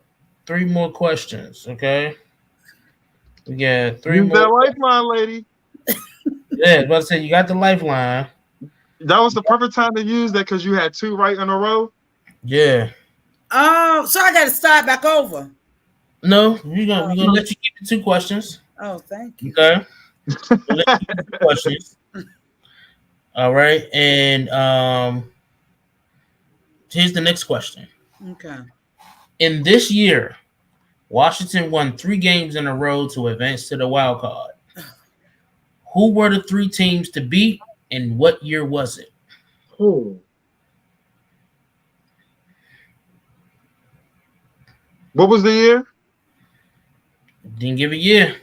3 more questions. Okay. We got 3 Use more. that lifeline, lady. Yeah, I was about to say you got the lifeline. That was the perfect time to use that because you had 2 right in a row. Yeah. Oh, so I got to start back over. No, we're gonna let you get the 2 questions. Oh, thank you. Okay. We'll let you get the questions. All right, and here's the next question. Okay. In this year, Washington won 3 games in a row to advance to the wild card. Who were the 3 teams to beat, and what year was it? Oh. What was the year? Didn't give a year.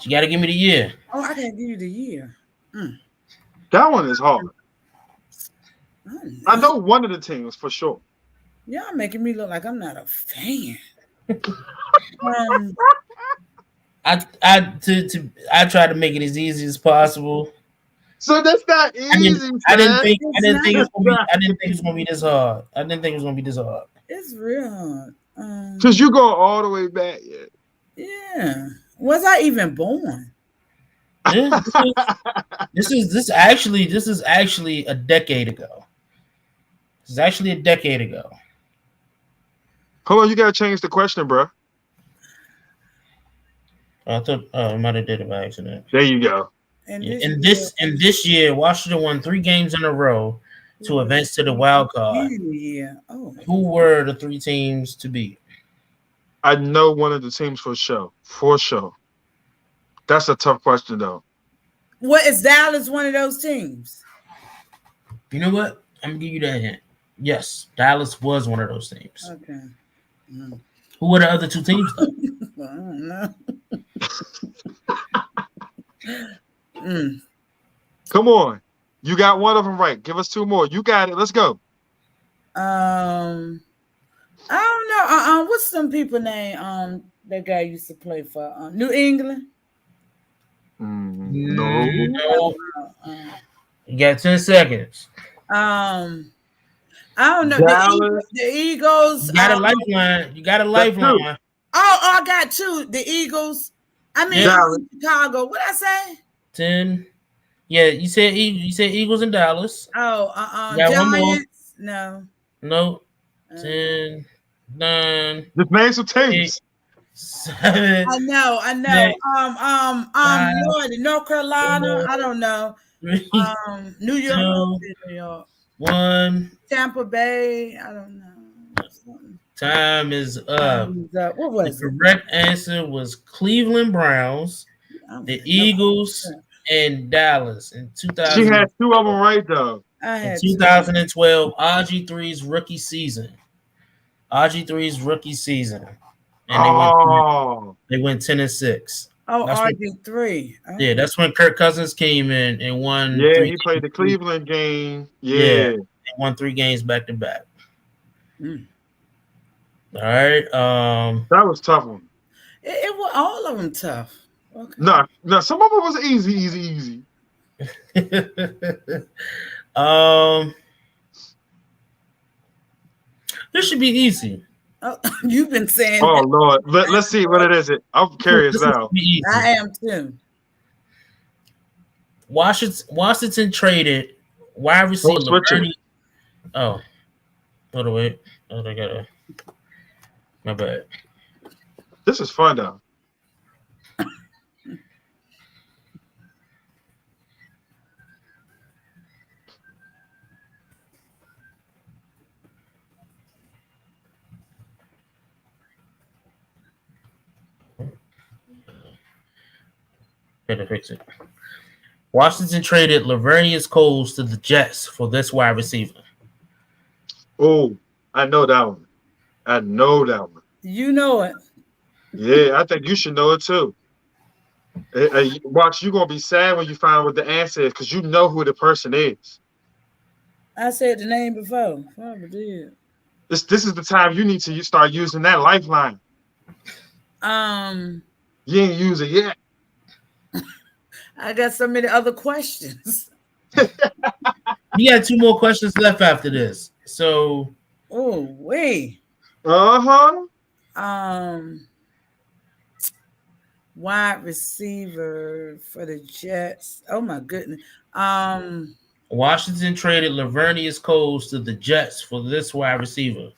You got to give me the year. Oh, I can't give you the year. That one is hard. I know one of the teams for sure. Y'all making me look like I'm not a fan. I tried to make it as easy as possible. So that's not easy. I didn't think it was gonna be this hard. I didn't think it was gonna be this hard. It's real hard. Because you go all the way back yet. Yeah. Was I even born? Yeah, this is actually a decade ago. This is actually a decade ago. Hold on, you gotta change the question, bro. I thought I might have did it by accident. There you go. In this year, Washington won 3 games in a row to advance to the wild card. Yeah. Oh. Who were the 3 teams to beat? I know one of the teams for sure. For sure. That's a tough question, though. What is Dallas one of those teams? You know what? I'm gonna give you that hint. Yes, Dallas was one of those teams. Okay. Who were the other 2 teams, though? I don't know. Come on. You got one of them right. Give us 2 more. You got it. Let's go. I don't know. What's some people name? That guy used to play for New England. No. You got 10 seconds. I don't know. Dallas. The Eagles. You got a lifeline. You got a lifeline. I got 2. The Eagles. I mean, Chicago. What I say? 10. Yeah, you said Eagles and Dallas. Oh, Got one more. Giants. No. No. 10, 9. Just name some teams. 8, 7. I know. 6, North Carolina. 4, I don't know. 3, New York. 2, New York. 1. Tampa Bay. I don't know. Time is up. What was The correct answer was Cleveland Browns, the Eagles, and Dallas in 2000. She had 2 of them right, though. In 2012, RG3's rookie season. And they went 10-6. Oh, That's RG3. Yeah, that's when Kirk Cousins came in and won. Yeah, he played the Cleveland game. Yeah, he won 3 games back to back. All right. That was a tough one. It was all of them tough. Okay. No, some of them was easy. This should be easy. Oh, you've been saying. Oh that. Lord, let's see what it is. I'm curious now. I am too. Washington traded wide receiver. Hold on, wait. Oh, I gotta. My bad. This is fun though. Gotta fix it. Washington traded Laveranues Coles to the Jets for this wide receiver. Oh, I know that one. You know it. Yeah, I think you should know it too. Watch, you're gonna be sad when you find out what the answer is because you know who the person is. I said the name before. Probably did. This is the time you need to start using that lifeline. You ain't use it yet. I got so many other questions. You got 2 more questions left after this. So. Oh, wait. Wide receiver for the Jets. Oh my goodness. Washington traded Laveranues Coles to the Jets for this wide receiver.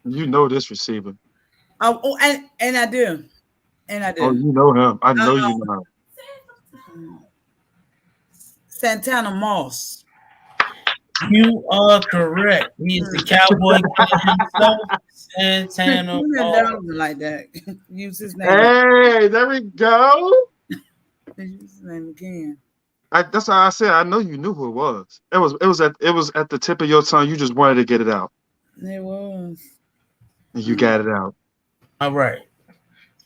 You know this receiver. Oh, and I do. Oh, you know him. I know you know him. Santana Moss. You are correct. He is the Cowboy himself, Santana Moss. Like that. Use his name. Hey, there we go. Use his name again. That's how I said. I know you knew who it was. It was at the tip of your tongue. You just wanted to get it out. It was. And you got it out. All right.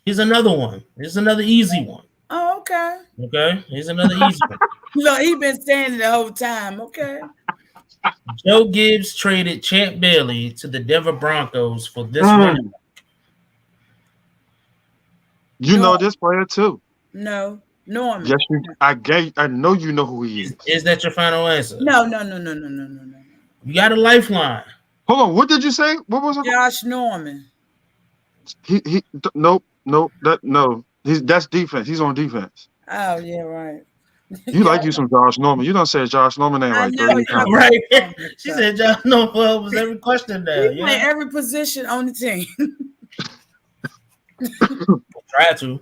Here's another one. Here's another easy one. Oh, okay. Okay. Here's another easy one. Look, he been standing the whole time. Okay. Joe Gibbs traded Champ Bailey to the Denver Broncos for this one. You know this player too. No, Norman. Yes, I know you know who he is. Is that your final answer? No. You got a lifeline. Hold on. What did you say? What was it? Josh Norman. Nope. That's defense. He's on defense. Oh yeah, right. You like you some Josh Norman. You don't say Josh Norman name like 30 times. Right. She said Josh Norman was every question there. He play every position on the team. Try to.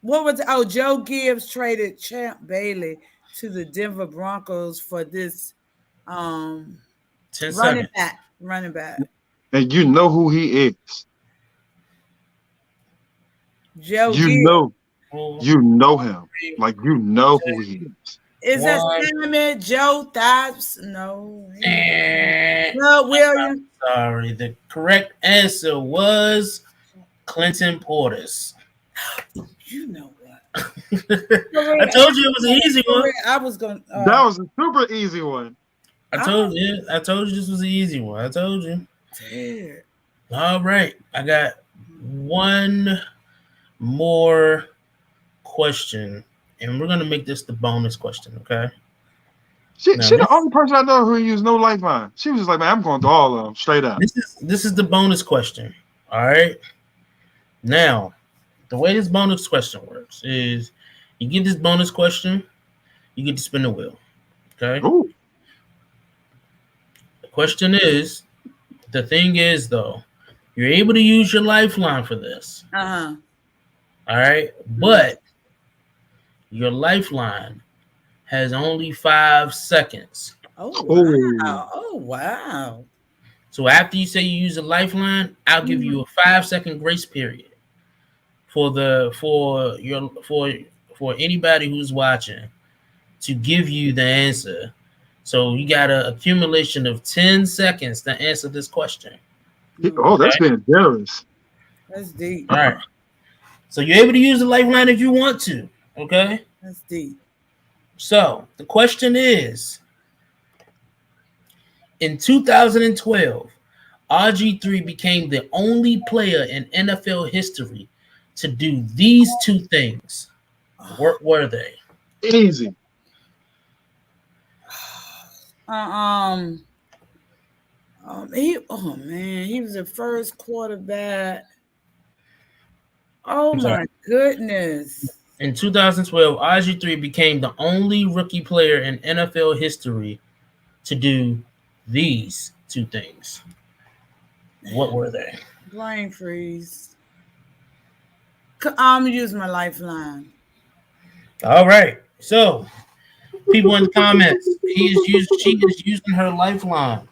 What was Joe Gibbs traded Champ Bailey to the Denver Broncos for this 10 running seconds. back. And you know who he is. Joe You Gibbs. you know him. Like you know who he is. Is that Sammy Joe Thops? No. No, William. Sorry. The correct answer was Clinton Portis. You know what? I told you it was an easy one. I was going. That was a super easy one. I told you this was an easy one. I told you. Damn. All right. I got one more question, and we're gonna make this the bonus question, okay? She the only person I know who used no lifeline. She was just like, man, I'm going through all of them straight up. This is the bonus question. All right. Now, the way this bonus question works is you get this bonus question, you get to spin the wheel. Okay. Ooh. The question is, the thing is though, you're able to use your lifeline for this. Uh-huh. All right. But your lifeline has only 5 seconds. Oh wow. Oh wow. So after you say you use a lifeline, I'll give you a 5-second grace period for anybody who's watching to give you the answer. So you got an accumulation of 10 seconds to answer this question. Oh, that's being generous. That's deep. All right. So you're able to use the lifeline if you want to. Okay. That's deep. So the question is, in 2012, RG3 became the only player in NFL history to do these 2 things. What were they? Easy. He was the first quarterback. Oh my goodness. In 2012, RG3 became the only rookie player in NFL history to do these 2 things. What were they? Brain freeze. I'm using my lifeline. All right. So, people in the comments, she is using her lifeline.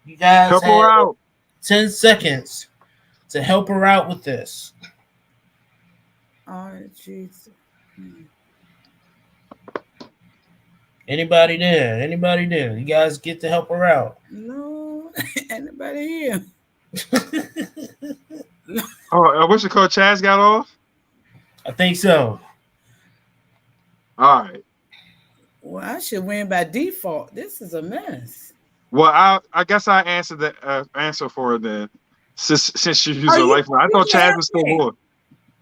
You guys help her out. 10 seconds to help her out with this. Oh, jeez. Anybody there? You guys get to help her out. No, anybody here? I wish the coach Chaz got off. I think so. All right. Well, I should win by default. This is a mess. Well, I guess I answered the answer for it then. Since you used a lifeline, I thought Chaz was still more.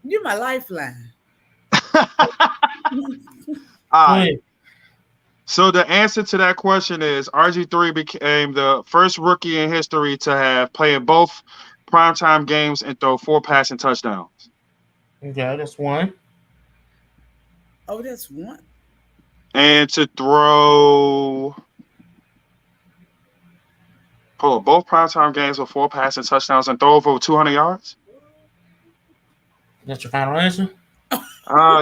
You're my lifeline. All right. So the answer to that question is RG3 became the first rookie in history to have played both primetime games and throw 4 passing touchdowns. Okay, that's one. Oh, that's one. And to throw both primetime games with 4 passing touchdowns and throw over 200 yards. That's your final answer?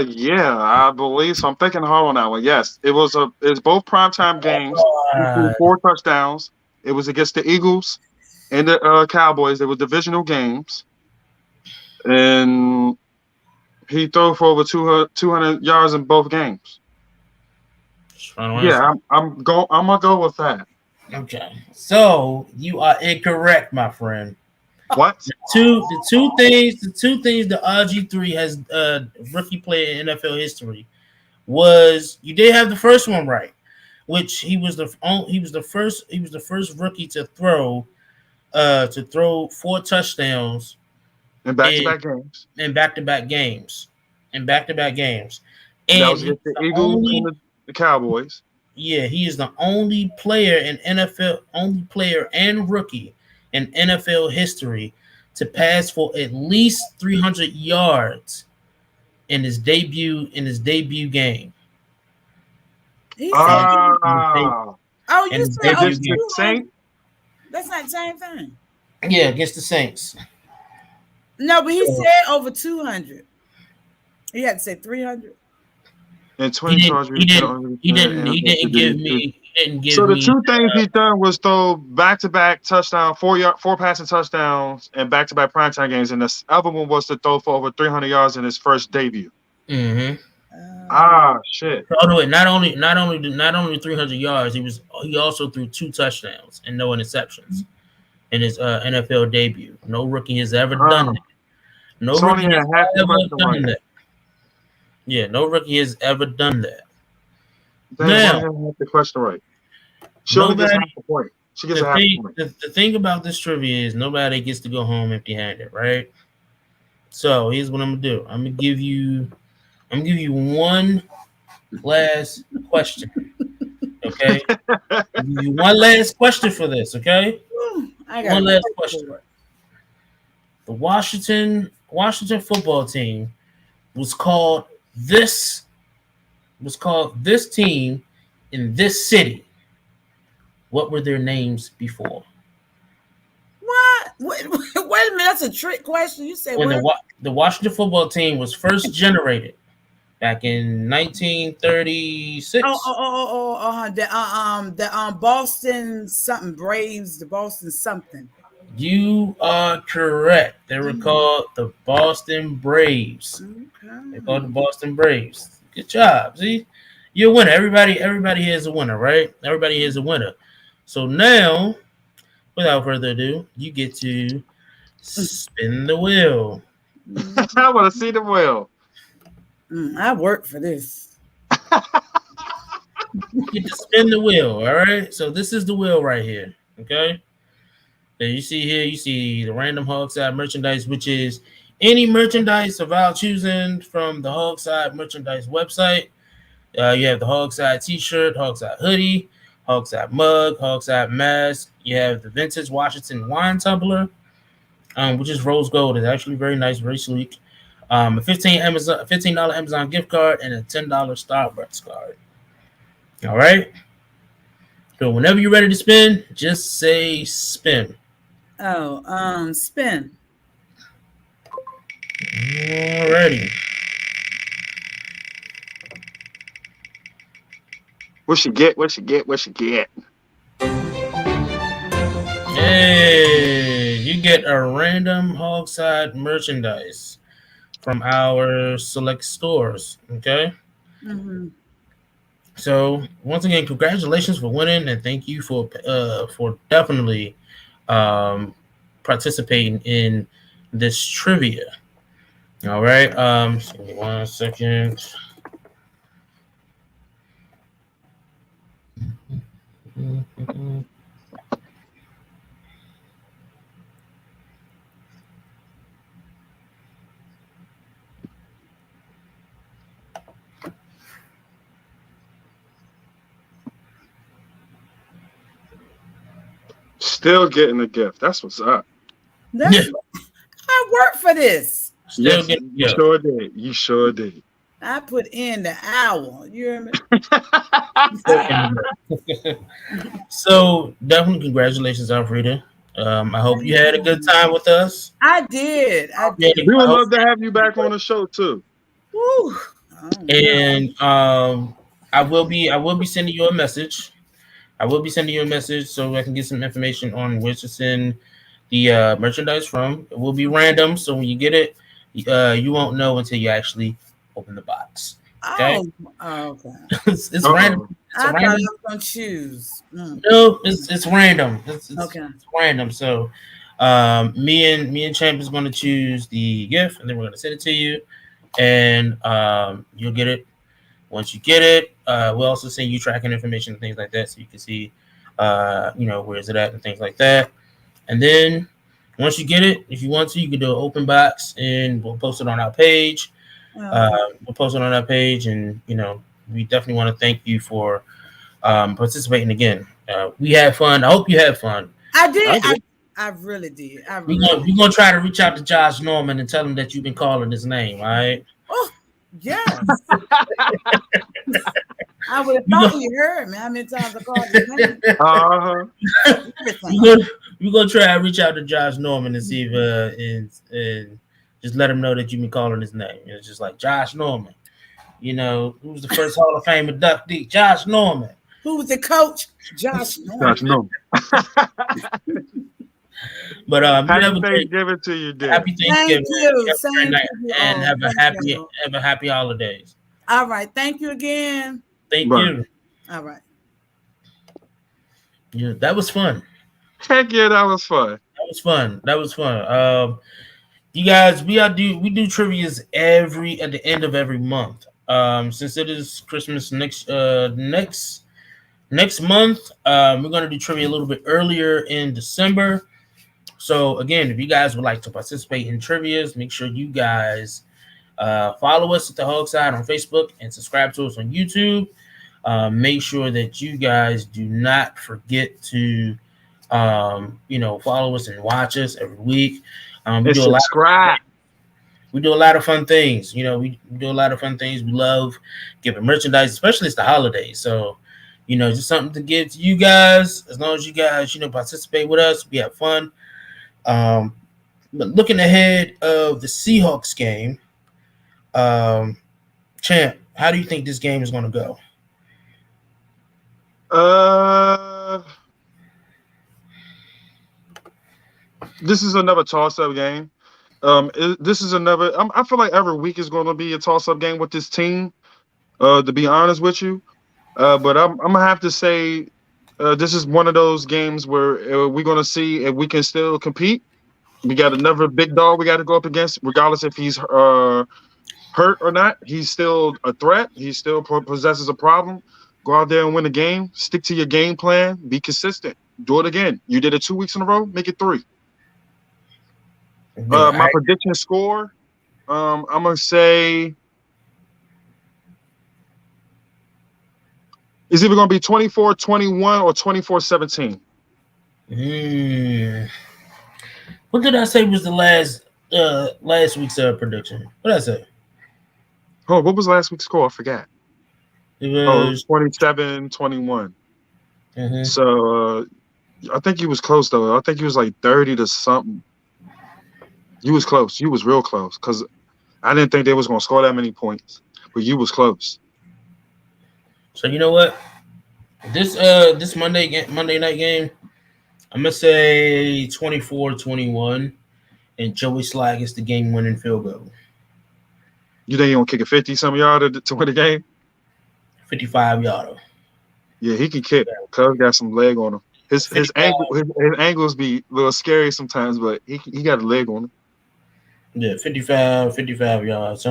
Yeah, I believe so. I'm thinking hard on that one. Yes, it's both primetime games. 4 touchdowns. It was against the Eagles and the Cowboys. They were divisional games, and he threw for over 200 yards in both games. Yeah, I'm gonna go with that. Okay, so you are incorrect, my friend. What? The two things the RG3 has rookie player in NFL history was, you did have the first one right, which he was the first rookie to throw 4 touchdowns in back-to-back games. And that was against the Eagles and the Cowboys. Yeah, he is the only player in NFL, and rookie in NFL history to pass for at least 300 yards in his debut game. You said the Saints? That's not the same thing. Yeah, against the Saints. No, but he said over 200. He had to say 300. And 20 charges. He didn't give me. So the two things he done was throw back-to-back touchdown, four passing touchdowns, and back-to-back primetime games. And the other one was to throw for over 300 yards in his first debut. Mm-hmm. Shit. So not only 300 yards, he also threw 2 touchdowns and no interceptions in his NFL debut. No rookie has ever done that. No rookie has ever done that. Yeah, no rookie has ever done that. Now, have the question right. She only gets half the point. She gets a half point. The thing about this trivia is nobody gets to go home empty-handed, right? So here's what I'm gonna do. I'm gonna give you one last question. Okay? I'll give you one last question for this, okay? One last question. The Washington football team was called this team in this city. What were their names before? What? Wait a minute, that's a trick question. You said when the Washington football team was first generated back in 1936. The Boston something Braves, the Boston something. You are correct. They were called the Boston Braves. Okay. They're called the Boston Braves. Good job. See, you're a winner. Everybody here is a winner, right? Everybody here is a winner. So now, without further ado, you get to spin the wheel. I want to see the wheel. I work for this. You get to spin the wheel, all right? So this is the wheel right here, okay? So you see the random HOGside merchandise, which is any merchandise of our choosing from the HOGside merchandise website. You have the HOGside t-shirt, HOGside hoodie, HOGside mug, HOGside mask. You have the vintage Washington wine tumbler, which is rose gold. It's actually very nice, very sleek. A $15 Amazon gift card and a $10 Starbucks card. All right. So whenever you're ready to spin, just say spin. Spin. Alrighty. What you get? Hey, you get a random HOGside merchandise from our select stores. Okay. Mm-hmm. So once again, congratulations for winning, and thank you for definitely participating in this trivia. All right. Just give me 1 second. Still getting a gift. That's what's up. I work for this. Yes, you sure did. You sure did. I put in the hour. You hear me? So definitely congratulations, Alfreda. I hope you had a good time with us. I did. We would love to have you back on the show too. Woo. And I will be sending you a message. So I can get some information on where to send the merchandise from. It will be random, so when you get it, you won't know until you actually open the box. Okay. Okay. It's random. I thought I was gonna choose. No, it's random. It's random. So, me and Champ is going to choose the gift, and then we're going to send it to you, and you'll get it. Once you get it, we'll also send you tracking information and things like that, so you can see, where is it at and things like that. And then once you get it, if you want to, you can do an open box, and we'll post it on our page. We'll post it on our page, and we definitely want to thank you for participating again. We had fun. I hope you had fun. I did. I really did. We're gonna try to reach out to Josh Norman and tell him that you've been calling his name. All right. Oh, yes. I would have thought you heard me. How many times I called his name? We're gonna try to reach out to Josh Norman and see if just let him know that you've been calling his name. It's just like Josh Norman. You know, who was the first Hall of Fame inductee? Josh Norman. Who was the coach? Josh Norman. Josh Norman. But Happy Thanksgiving to you, Dick. Happy Thanksgiving. Thank you. Same to you and all. have a Thank happy holidays. All right. Thank you again. Thank Bye. you. All right. Yeah, that was fun. Heck yeah, that was fun. That was fun. You guys, we do trivias at the end of every month. Since it is Christmas next month, we're gonna do trivia a little bit earlier in December. So again, if you guys would like to participate in trivias, make sure you guys follow us at the HOGside on Facebook and subscribe to us on YouTube. Make sure that you guys do not forget to follow us and watch us every week. We subscribe. We do a lot of fun things. We do a lot of fun things. We love giving merchandise, especially it's the holidays. So, just something to give to you guys. As long as you guys, participate with us, we have fun. But looking ahead of the Seahawks game, Champ, how do you think this game is going to go? This is another toss-up game. This is another. I feel like every week is going to be a toss-up game with this team. To be honest with you, but I'm gonna have to say this is one of those games where we're going to see if we can still compete. We got another big dog we got to go up against, regardless if he's hurt or not. He's still a threat. He still possesses a problem. Go out there and win the game. Stick to your game plan. Be consistent. Do it again. You did it 2 weeks in a row. Make it 3. My prediction score, I'm going to say it's either going to be 24-21 or 24-17. What did I say was the last week's prediction? What did I say? Oh, what was last week's score? I forgot. It was 27-21. Mm-hmm. So I think he was close, though. I think he was like 30 to something. You was close. You was real close because I didn't think they was going to score that many points, but you was close. So you know what? This Monday night game, I'm going to say 24-21, and Joey Slag is the game-winning field goal. You think he's going to kick a 50-some yarder to win the game? 55-yarder. Yeah, he can kick. Cuz got some leg on him. His angles be a little scary sometimes, but he got a leg on him. Yeah, 55 yards.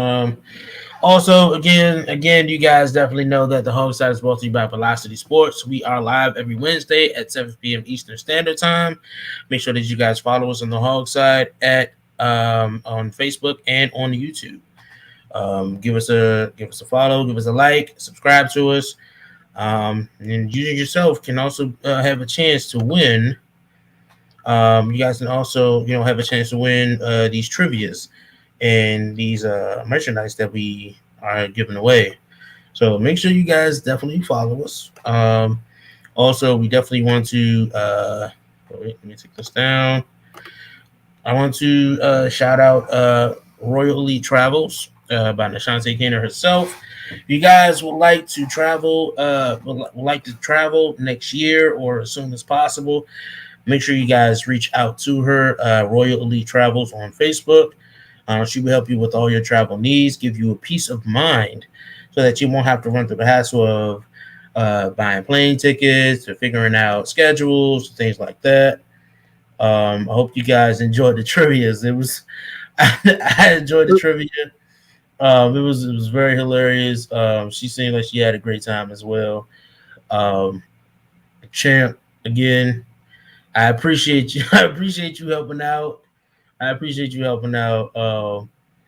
Also, again, you guys definitely know that the HOGside is brought to you by Velocity Sports. We are live every Wednesday at 7 p.m. Eastern Standard Time. Make sure that you guys follow us on the HOGside on Facebook and on YouTube. Give us a follow, give us a like, subscribe to us. And you yourself can also have a chance to win. You guys can also, have a chance to win these trivias and these merchandise that we are giving away. So make sure you guys definitely follow us. Also, we definitely want to let me take this down. I want to shout out Royal Elite Travels by Nashante Kenner herself. If you guys would like to travel, next year or as soon as possible, make sure you guys reach out to her, Royal Elite Travels on Facebook. She will help you with all your travel needs, give you a peace of mind so that you won't have to run through the hassle of buying plane tickets or figuring out schedules, things like that. I hope you guys enjoyed the trivias. I enjoyed the trivia. It was very hilarious. She seemed like she had a great time as well. Champ, again, I appreciate you. I appreciate you helping out.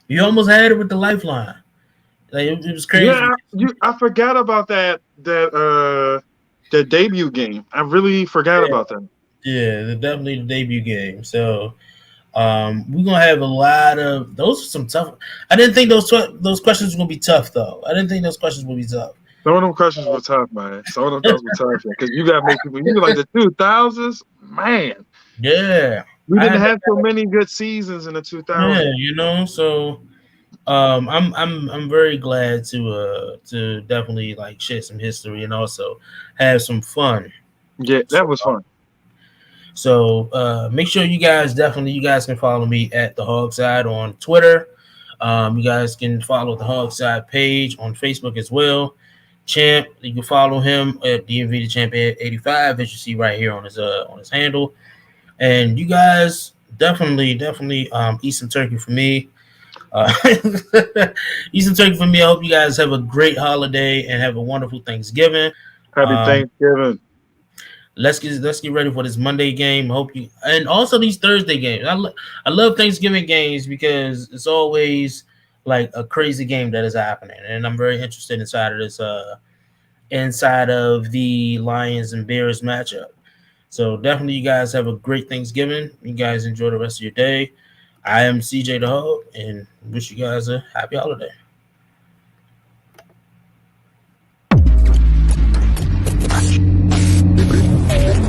You almost had it with the lifeline. Like it was crazy. Yeah, I forgot about that debut game. I really forgot about that. Yeah, definitely the debut game. So we're gonna have a lot of those. Are some tough. I didn't think those questions were gonna be tough, though. I didn't think those questions would be tough. Some of them questions were tough, man. Some of them questions were tough because you got to make people. You like the 2000s, man. Yeah. We I didn't had have so many good seasons in the 2000s. yeah, you know, so I'm very glad to definitely like share some history and also have some fun. Yeah, that was fun. So make sure you guys can follow me at the HOGside on Twitter. You guys can follow the HOGside page on Facebook as well. Champ, you can follow him at DMV the Champion 85, as you see right here on his handle. And you guys definitely eat some turkey for me. Eat some turkey for me. I hope you guys have a great holiday and have a wonderful Thanksgiving. Happy Thanksgiving. Let's get ready for this Monday game. Hope you and also these Thursday games. I love Thanksgiving games because it's always like a crazy game that is happening, and I'm very interested inside of the Lions and Bears matchup. So definitely, you guys have a great Thanksgiving. You guys enjoy the rest of your day. I am CJ the Hog, and wish you guys a happy holiday.